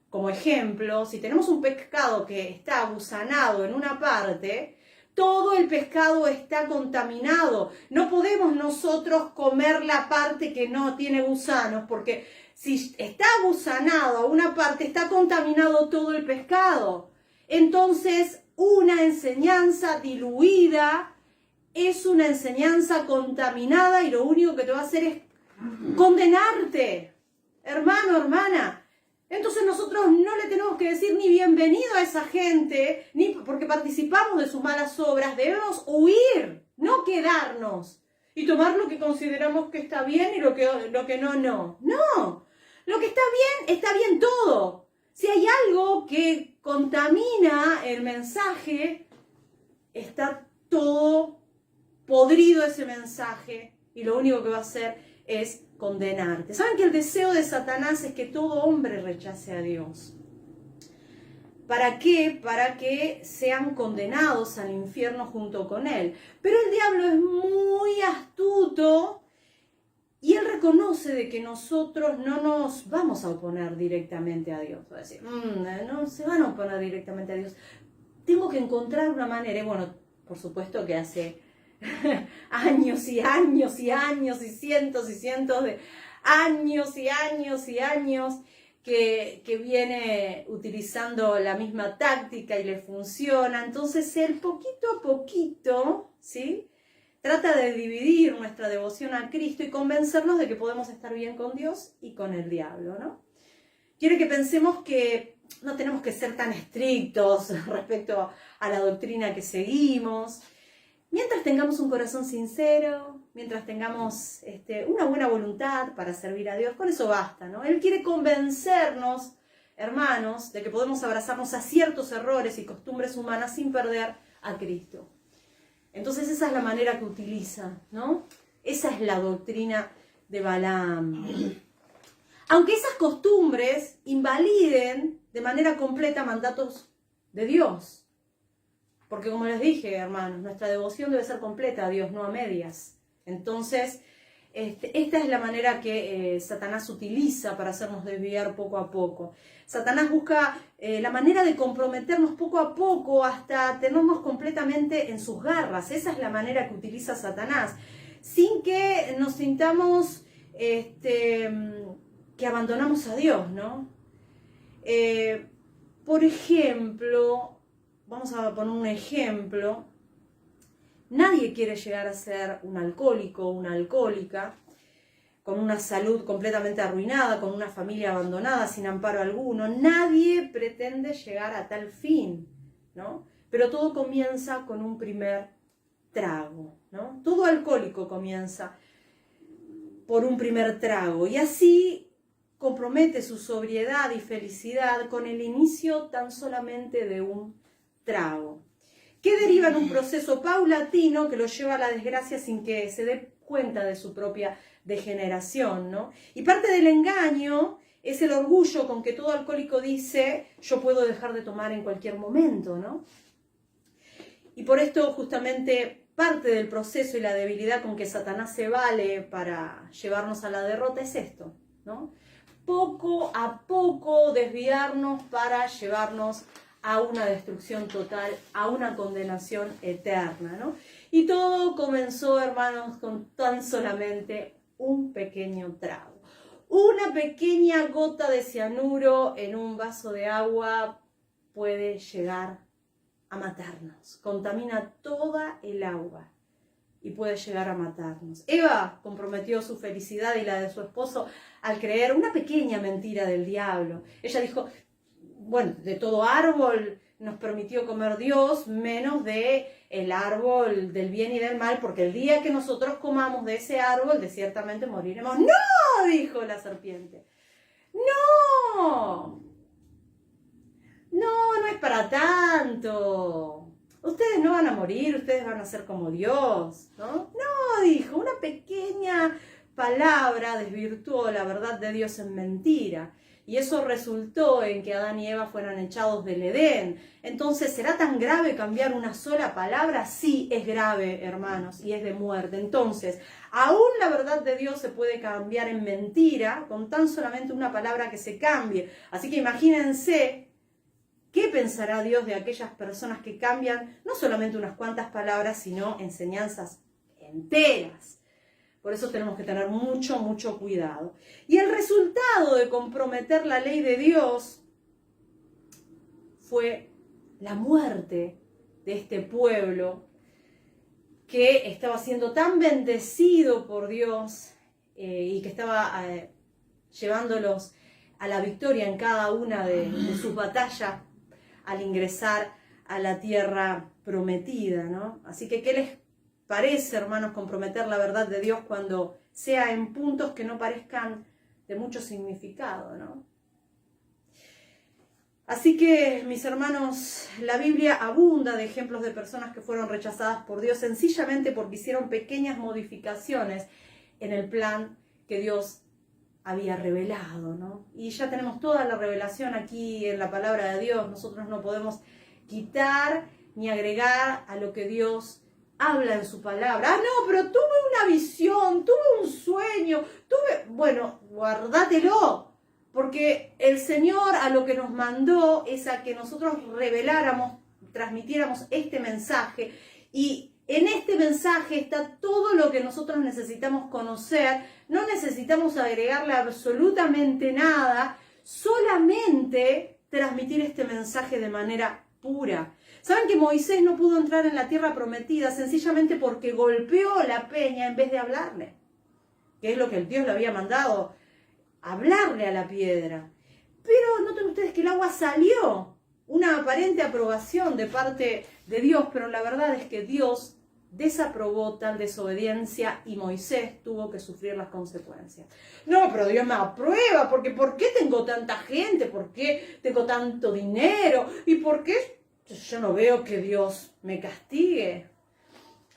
como ejemplo, si tenemos un pescado que está gusanado en una parte, todo el pescado está contaminado. No podemos nosotros comer la parte que no tiene gusanos, porque si está gusanado a una parte, está contaminado todo el pescado. Entonces, una enseñanza diluida es una enseñanza contaminada y lo único que te va a hacer es condenarte, hermano, hermana. Entonces nosotros no le tenemos que decir ni bienvenido a esa gente, ni porque participamos de sus malas obras. Debemos huir, no quedarnos y tomar lo que consideramos que está bien y lo que no. No, lo que está bien todo. Si hay algo que contamina el mensaje, está todo podrido ese mensaje y lo único que va a hacer es condenarte. ¿Saben que el deseo de Satanás es que todo hombre rechace a Dios? ¿Para qué? Para que sean condenados al infierno junto con él. Pero el diablo es muy astuto y él reconoce de que nosotros no nos vamos a oponer directamente a Dios. Va a decir, no se van a oponer directamente a Dios. Tengo que encontrar una manera. Y bueno, por supuesto que hace años y años y años y cientos de años y años y años que viene utilizando la misma táctica y le funciona. Entonces él poquito a poquito, ¿sí?, trata de dividir nuestra devoción a Cristo y convencernos de que podemos estar bien con Dios y con el diablo, ¿no? Quiere que pensemos que no tenemos que ser tan estrictos respecto a la doctrina que seguimos. Mientras tengamos un corazón sincero, mientras tengamos una buena voluntad para servir a Dios, con eso basta, ¿no? Él quiere convencernos, hermanos, de que podemos abrazarnos a ciertos errores y costumbres humanas sin perder a Cristo. Entonces esa es la manera que utiliza, ¿no? Esa es la doctrina de Balaam. Aunque esas costumbres invaliden de manera completa mandatos de Dios. Porque como les dije, hermanos, nuestra devoción debe ser completa a Dios, no a medias. Entonces, esta es la manera que Satanás utiliza para hacernos desviar poco a poco. Satanás busca la manera de comprometernos poco a poco hasta tenernos completamente en sus garras. Esa es la manera que utiliza Satanás, sin que nos sintamos que abandonamos a Dios, ¿no? Por ejemplo, vamos a poner un ejemplo. Nadie quiere llegar a ser un alcohólico o una alcohólica, con una salud completamente arruinada, con una familia abandonada, sin amparo alguno. Nadie pretende llegar a tal fin, ¿no? Pero todo comienza con un primer trago, ¿no? Todo alcohólico comienza por un primer trago y así compromete su sobriedad y felicidad con el inicio tan solamente de un trago, que deriva en un proceso paulatino que lo lleva a la desgracia sin que se dé cuenta de su propia degeneración, ¿no? Y parte del engaño es el orgullo con que todo alcohólico dice, yo puedo dejar de tomar en cualquier momento, ¿no? Y por esto justamente parte del proceso y la debilidad con que Satanás se vale para llevarnos a la derrota es esto, ¿no? Poco a poco desviarnos para llevarnos a una destrucción total, a una condenación eterna, ¿no? Y todo comenzó, hermanos, con tan solamente un pequeño trago. Una pequeña gota de cianuro en un vaso de agua puede llegar a matarnos. Contamina toda el agua y puede llegar a matarnos. Eva comprometió su felicidad y la de su esposo al creer una pequeña mentira del diablo. Ella dijo, bueno, de todo árbol nos permitió comer Dios, menos de el árbol del bien y del mal, porque el día que nosotros comamos de ese árbol, de ciertamente moriremos. ¡No!, dijo la serpiente. ¡No! No es para tanto. Ustedes no van a morir, ustedes van a ser como Dios, ¿no? No, dijo, una pequeña palabra desvirtuó la verdad de Dios en mentira. Y eso resultó en que Adán y Eva fueran echados del Edén. Entonces, ¿será tan grave cambiar una sola palabra? Sí, es grave, hermanos, y es de muerte. Entonces, aún la verdad de Dios se puede cambiar en mentira con tan solamente una palabra que se cambie. Así que imagínense qué pensará Dios de aquellas personas que cambian no solamente unas cuantas palabras, sino enseñanzas enteras. Por eso tenemos que tener mucho cuidado. Y el resultado de comprometer la ley de Dios fue la muerte de este pueblo que estaba siendo tan bendecido por Dios y que estaba llevándolos a la victoria en cada una de sus batallas al ingresar a la tierra prometida, ¿no? Así que, ¿qué les parece, hermanos, comprometer la verdad de Dios cuando sea en puntos que no parezcan de mucho significado, ¿no? Así que, mis hermanos, la Biblia abunda de ejemplos de personas que fueron rechazadas por Dios sencillamente porque hicieron pequeñas modificaciones en el plan que Dios había revelado, ¿no? Y ya tenemos toda la revelación aquí en la palabra de Dios. Nosotros no podemos quitar ni agregar a lo que Dios habla en su palabra. Ah, no, pero tuve una visión, tuve un sueño, Bueno, guardátelo. Porque el Señor a lo que nos mandó es a que nosotros reveláramos, transmitiéramos este mensaje. Y en este mensaje está todo lo que nosotros necesitamos conocer. No necesitamos agregarle absolutamente nada, solamente transmitir este mensaje de manera pura. ¿Saben que Moisés no pudo entrar en la tierra prometida sencillamente porque golpeó la peña en vez de hablarle? Que es lo que el Dios le había mandado, hablarle a la piedra. Pero noten ustedes que el agua salió, una aparente aprobación de parte de Dios, pero la verdad es que Dios desaprobó tal desobediencia y Moisés tuvo que sufrir las consecuencias. No, pero Dios me aprueba, porque ¿por qué tengo tanta gente? ¿Por qué tengo tanto dinero? ¿Y por qué yo no veo que Dios me castigue?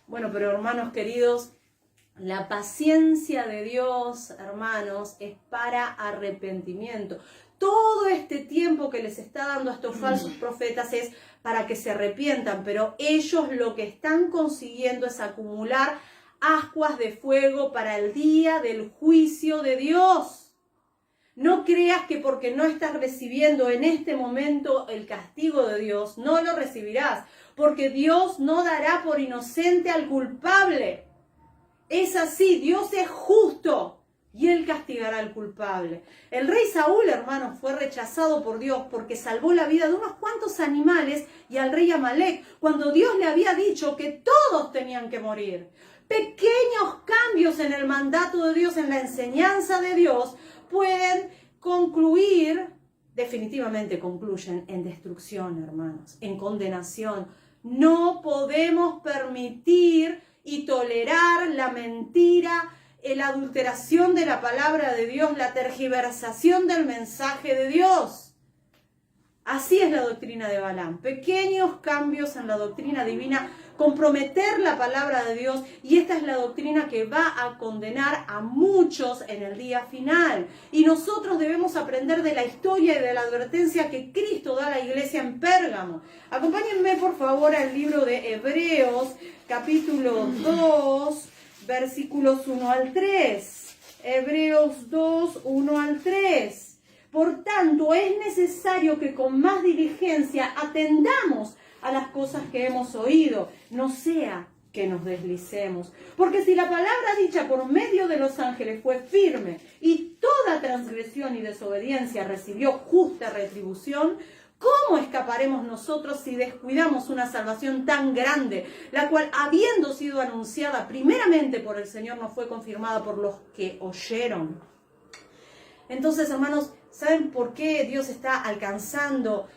Bueno, pero hermanos queridos, la paciencia de Dios, hermanos, es para arrepentimiento. Todo este tiempo que les está dando a estos falsos profetas es para que se arrepientan, pero ellos lo que están consiguiendo es acumular ascuas de fuego para el día del juicio de Dios. No creas que porque no estás recibiendo en este momento el castigo de Dios, no lo recibirás, porque Dios no dará por inocente al culpable. Es así, Dios es justo y Él castigará al culpable. El rey Saúl, hermanos, fue rechazado por Dios porque salvó la vida de unos cuantos animales y al rey Amalek, cuando Dios le había dicho que todos tenían que morir. Pequeños cambios en el mandato de Dios, en la enseñanza de Dios, pueden concluir, definitivamente concluyen en destrucción, hermanos, en condenación. No podemos permitir y tolerar la mentira, la adulteración de la palabra de Dios, la tergiversación del mensaje de Dios. Así es la doctrina de Balaam. Pequeños cambios en la doctrina divina, comprometer la palabra de Dios, y esta es la doctrina que va a condenar a muchos en el día final. Y nosotros debemos aprender de la historia y de la advertencia que Cristo da a la iglesia en Pérgamo. Acompáñenme por favor al libro de Hebreos, capítulo 2, versículos 1 al 3. Hebreos 2, 1 al 3. Por tanto, es necesario que con más diligencia atendamos a las cosas que hemos oído, no sea que nos deslicemos. Porque si la palabra dicha por medio de los ángeles fue firme y toda transgresión y desobediencia recibió justa retribución, ¿cómo escaparemos nosotros si descuidamos una salvación tan grande, la cual, habiendo sido anunciada primeramente por el Señor, no fue confirmada por los que oyeron? Entonces, hermanos, ¿saben por qué Dios está alcanzando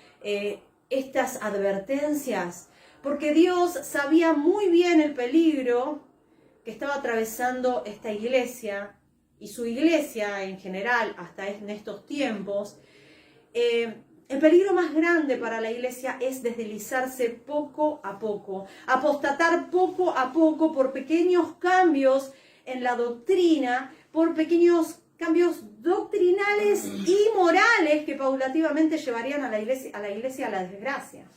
estas advertencias? Porque Dios sabía muy bien el peligro que estaba atravesando esta iglesia y su iglesia en general hasta en estos tiempos. El peligro más grande para la iglesia es deslizarse poco a poco, apostatar poco a poco por pequeños cambios en la doctrina, por pequeños cambios doctrinales y morales que paulativamente llevarían a la iglesia a la desgracia.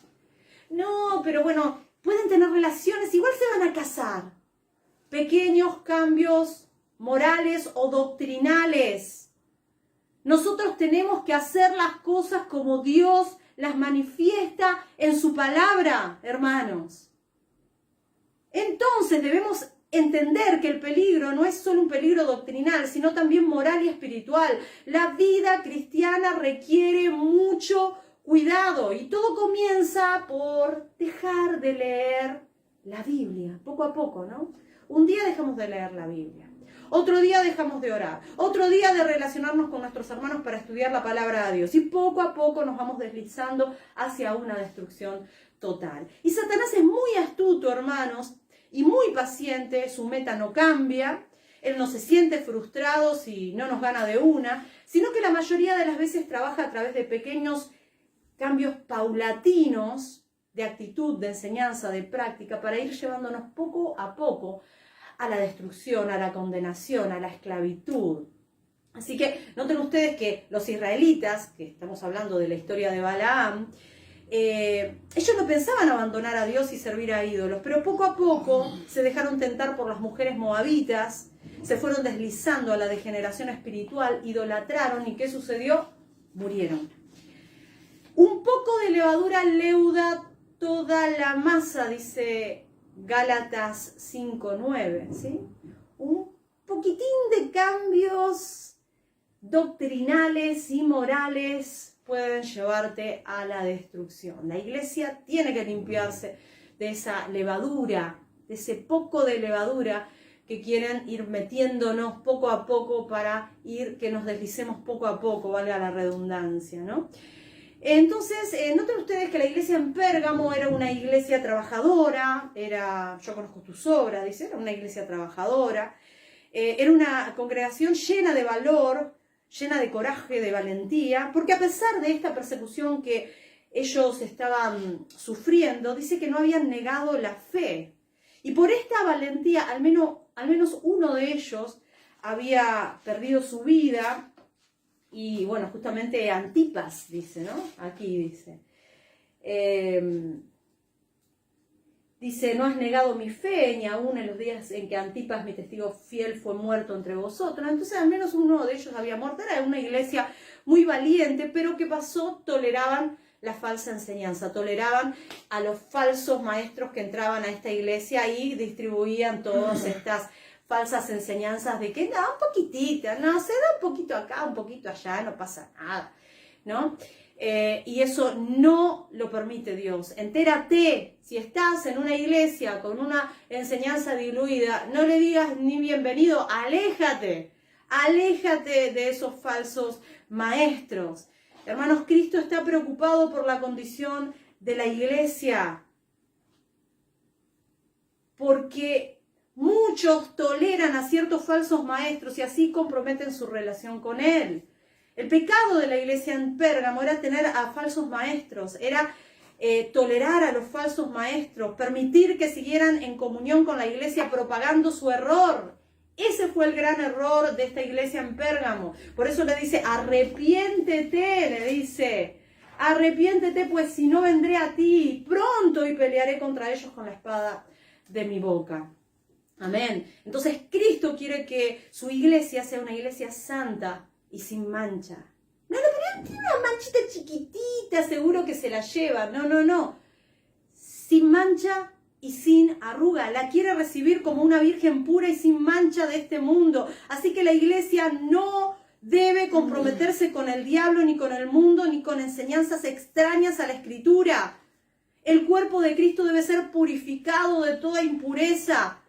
No, pero bueno, pueden tener relaciones, igual se van a casar. Pequeños cambios morales o doctrinales. Nosotros tenemos que hacer las cosas como Dios las manifiesta en su palabra, hermanos. Entonces debemos entender que el peligro no es solo un peligro doctrinal, sino también moral y espiritual. La vida cristiana requiere mucho cuidado y todo comienza por dejar de leer la Biblia, poco a poco, ¿no? Un día dejamos de leer la Biblia. Otro día dejamos de orar. Otro día de relacionarnos con nuestros hermanos para estudiar la palabra de Dios. Y poco a poco nos vamos deslizando hacia una destrucción total. Y Satanás es muy astuto, hermanos, y muy paciente. Su meta no cambia. Él no se siente frustrado si no nos gana de una, sino que la mayoría de las veces trabaja a través de pequeños cambios paulatinos de actitud, de enseñanza, de práctica, para ir llevándonos poco a poco a la destrucción, a la condenación, a la esclavitud. Así que noten ustedes que los israelitas, que estamos hablando de la historia de Balaam, ellos no pensaban abandonar a Dios y servir a ídolos, pero poco a poco se dejaron tentar por las mujeres moabitas, se fueron deslizando a la degeneración espiritual, idolatraron, ¿y qué sucedió? Murieron. Un poco de levadura leuda toda la masa, dice Gálatas 5:9, ¿sí? Un poquitín de cambios doctrinales y morales pueden llevarte a la destrucción. La iglesia tiene que limpiarse de esa levadura, de ese poco de levadura que quieren ir metiéndonos poco a poco para que nos deslicemos poco a poco, valga la redundancia, ¿no? Entonces, noten ustedes que la iglesia en Pérgamo era una iglesia trabajadora, yo conozco tus obras, dice, era una iglesia trabajadora, era una congregación llena de valor, llena de coraje, de valentía, porque a pesar de esta persecución que ellos estaban sufriendo, dice que no habían negado la fe. Y por esta valentía, al menos uno de ellos había perdido su vida. Y bueno, justamente Antipas dice, ¿no? Aquí dice. Dice, no has negado mi fe, ni aún en los días en que Antipas, mi testigo fiel, fue muerto entre vosotros. Entonces, al menos uno de ellos había muerto. Era una iglesia muy valiente, pero ¿qué pasó? Toleraban la falsa enseñanza, toleraban a los falsos maestros que entraban a esta iglesia y distribuían todas estas falsas enseñanzas de que no, un poquitito, no, se da un poquito acá, un poquito allá, no pasa nada, ¿no? Y eso no lo permite Dios. Entérate, si estás en una iglesia con una enseñanza diluida, no le digas ni bienvenido, aléjate de esos falsos maestros. Hermanos, Cristo está preocupado por la condición de la iglesia, porque muchos toleran a ciertos falsos maestros y así comprometen su relación con Él. El pecado de la iglesia en Pérgamo era tener a falsos maestros, era tolerar a los falsos maestros, permitir que siguieran en comunión con la iglesia propagando su error. Ese fue el gran error de esta iglesia en Pérgamo. Por eso le dice, arrepiéntete, le dice. Arrepiéntete, pues si no vendré a ti pronto y pelearé contra ellos con la espada de mi boca. Amén. Entonces Cristo quiere que su iglesia sea una iglesia santa y sin mancha. No, pero tiene una manchita chiquitita, seguro que se la lleva. No. Sin mancha y sin arruga. La quiere recibir como una virgen pura y sin mancha de este mundo. Así que la iglesia no debe comprometerse con el diablo, ni con el mundo, ni con enseñanzas extrañas a la Escritura. El cuerpo de Cristo debe ser purificado de toda impureza.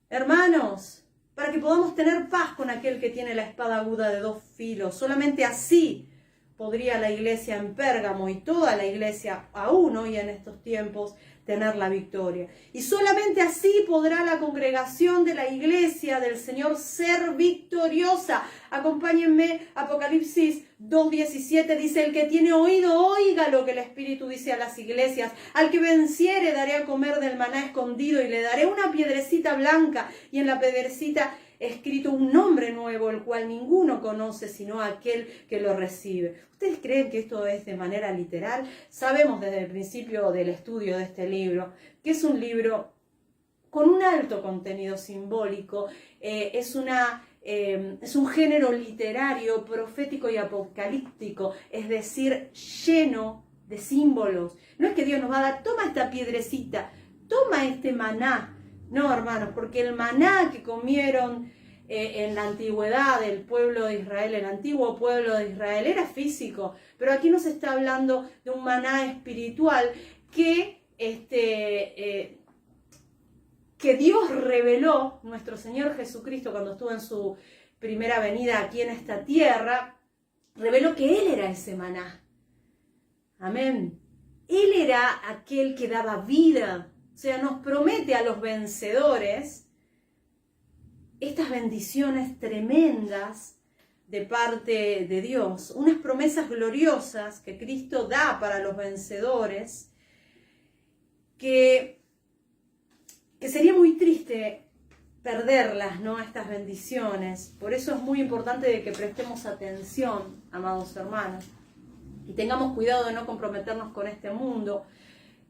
Hermanos, para que podamos tener paz con aquel que tiene la espada aguda de dos filos. Solamente así podría la iglesia en Pérgamo y toda la iglesia aún hoy en estos tiempos tener la victoria. Y solamente así podrá la congregación de la iglesia del Señor ser victoriosa. Acompáñenme, Apocalipsis 2:17 dice, el que tiene oído, oiga lo que el Espíritu dice a las iglesias. Al que venciere daré a comer del maná escondido y le daré una piedrecita blanca y en la piedrecita escrito un nombre nuevo, el cual ninguno conoce sino aquel que lo recibe. ¿Ustedes creen que esto es de manera literal? Sabemos desde el principio del estudio de este libro que es un libro con un alto contenido simbólico, es un género literario, profético y apocalíptico, es decir, lleno de símbolos. No es que Dios nos va a dar, toma esta piedrecita, toma este maná. No, hermanos, porque el maná que comieron en la antigüedad del pueblo de Israel, el antiguo pueblo de Israel, era físico, pero aquí nos está hablando de un maná espiritual que que Dios reveló, nuestro Señor Jesucristo, cuando estuvo en su primera venida aquí en esta tierra, reveló que Él era ese maná. Amén. Él era aquel que daba vida. O sea, nos promete a los vencedores estas bendiciones tremendas de parte de Dios, unas promesas gloriosas que Cristo da para los vencedores, que sería muy triste perderlas, ¿no? Estas bendiciones. Por eso es muy importante de que prestemos atención, amados hermanos, y tengamos cuidado de no comprometernos con este mundo,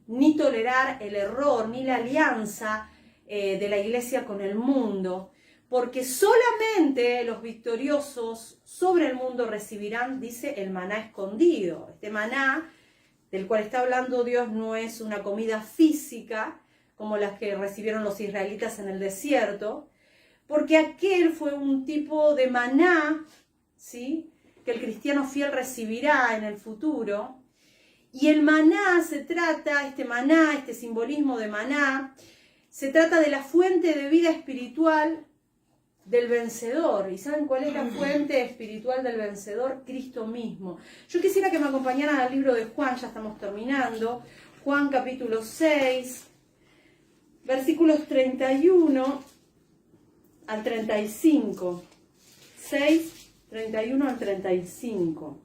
ni tolerar el error, ni la alianza de la iglesia con el mundo, porque solamente los victoriosos sobre el mundo recibirán, dice, el maná escondido. Este maná del cual está hablando Dios no es una comida física, como las que recibieron los israelitas en el desierto, porque aquel fue un tipo de maná, ¿sí?, que el cristiano fiel recibirá en el futuro. Y el maná se trata, este simbolismo de maná, se trata de la fuente de vida espiritual del vencedor. ¿Y saben cuál es la fuente espiritual del vencedor? Cristo mismo. Yo quisiera que me acompañaran al libro de Juan, ya estamos terminando. Juan capítulo 6, versículos 31 al 35. 6, 31 al 35.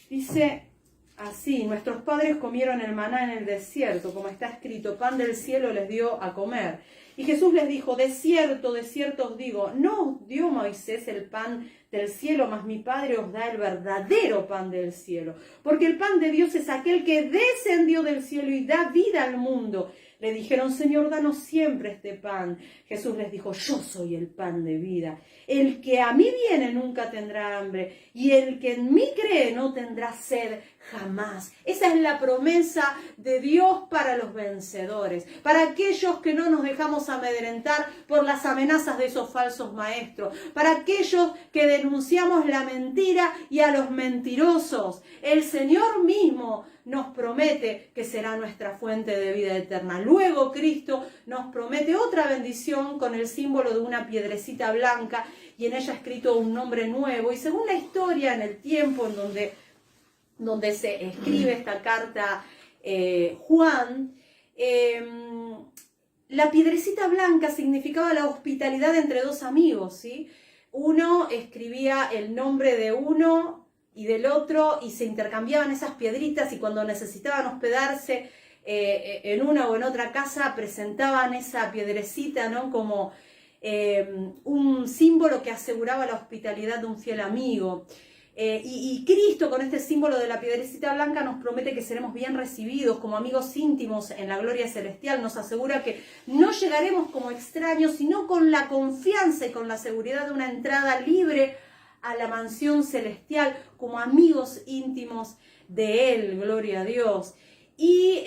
Dice así: nuestros padres comieron el maná en el desierto, como está escrito, pan del cielo les dio a comer. Y Jesús les dijo: de cierto os digo, no os dio Moisés el pan del cielo, mas mi Padre os da el verdadero pan del cielo. Porque el pan de Dios es aquel que descendió del cielo y da vida al mundo. Le dijeron: Señor, danos siempre este pan. Jesús les dijo: yo soy el pan de vida. El que a mí viene nunca tendrá hambre, y el que en mí cree no tendrá sed jamás. Esa es la promesa de Dios para los vencedores, para aquellos que no nos dejamos amedrentar por las amenazas de esos falsos maestros, para aquellos que denunciamos la mentira y a los mentirosos. El Señor mismo nos promete que será nuestra fuente de vida eterna. Luego Cristo nos promete otra bendición con el símbolo de una piedrecita blanca y en ella escrito un nombre nuevo. Y según la historia, en el tiempo en donde se escribe esta carta, Juan, la piedrecita blanca significaba la hospitalidad entre dos amigos, ¿sí? Uno escribía el nombre de uno y del otro y se intercambiaban esas piedritas, y cuando necesitaban hospedarse en una o en otra casa presentaban esa piedrecita, ¿no?, como un símbolo que aseguraba la hospitalidad de un fiel amigo. Y Cristo, con este símbolo de la piedrecita blanca, nos promete que seremos bien recibidos como amigos íntimos en la gloria celestial. Nos asegura que no llegaremos como extraños, sino con la confianza y con la seguridad de una entrada libre a la mansión celestial como amigos íntimos de Él. Gloria a Dios. Y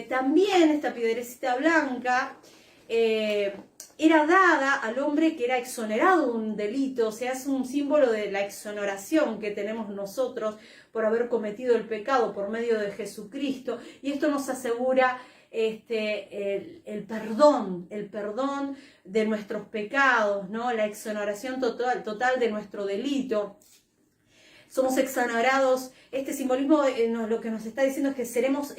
también esta piedrecita blanca era dada al hombre que era exonerado de un delito. O sea, es un símbolo de la exoneración que tenemos nosotros por haber cometido el pecado por medio de Jesucristo, y esto nos asegura el perdón de nuestros pecados, ¿no?, la exoneración total de nuestro delito. Somos exonerados. Este simbolismo lo que nos está diciendo es que seremos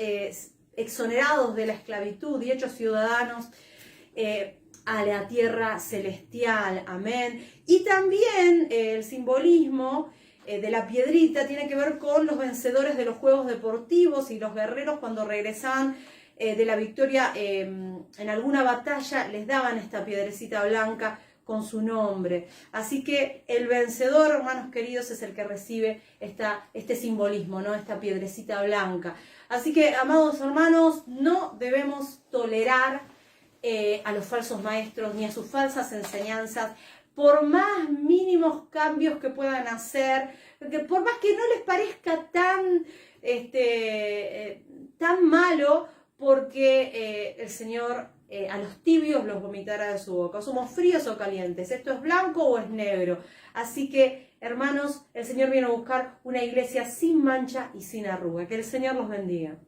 exonerados de la esclavitud y hechos ciudadanos a la tierra celestial. Amén. Y también el simbolismo de la piedrita tiene que ver con los vencedores de los juegos deportivos y los guerreros, cuando regresaban de la victoria en alguna batalla, les daban esta piedrecita blanca con su nombre. Así que el vencedor, hermanos queridos, es el que recibe este simbolismo, ¿no?, esta piedrecita blanca. Así que, amados hermanos, no debemos tolerar a los falsos maestros ni a sus falsas enseñanzas, por más mínimos cambios que puedan hacer, por más que no les parezca tan malo, porque el Señor a los tibios los vomitará de su boca. ¿Somos fríos o calientes? ¿Esto es blanco o es negro? Así que, hermanos, el Señor viene a buscar una iglesia sin mancha y sin arruga. Que el Señor los bendiga.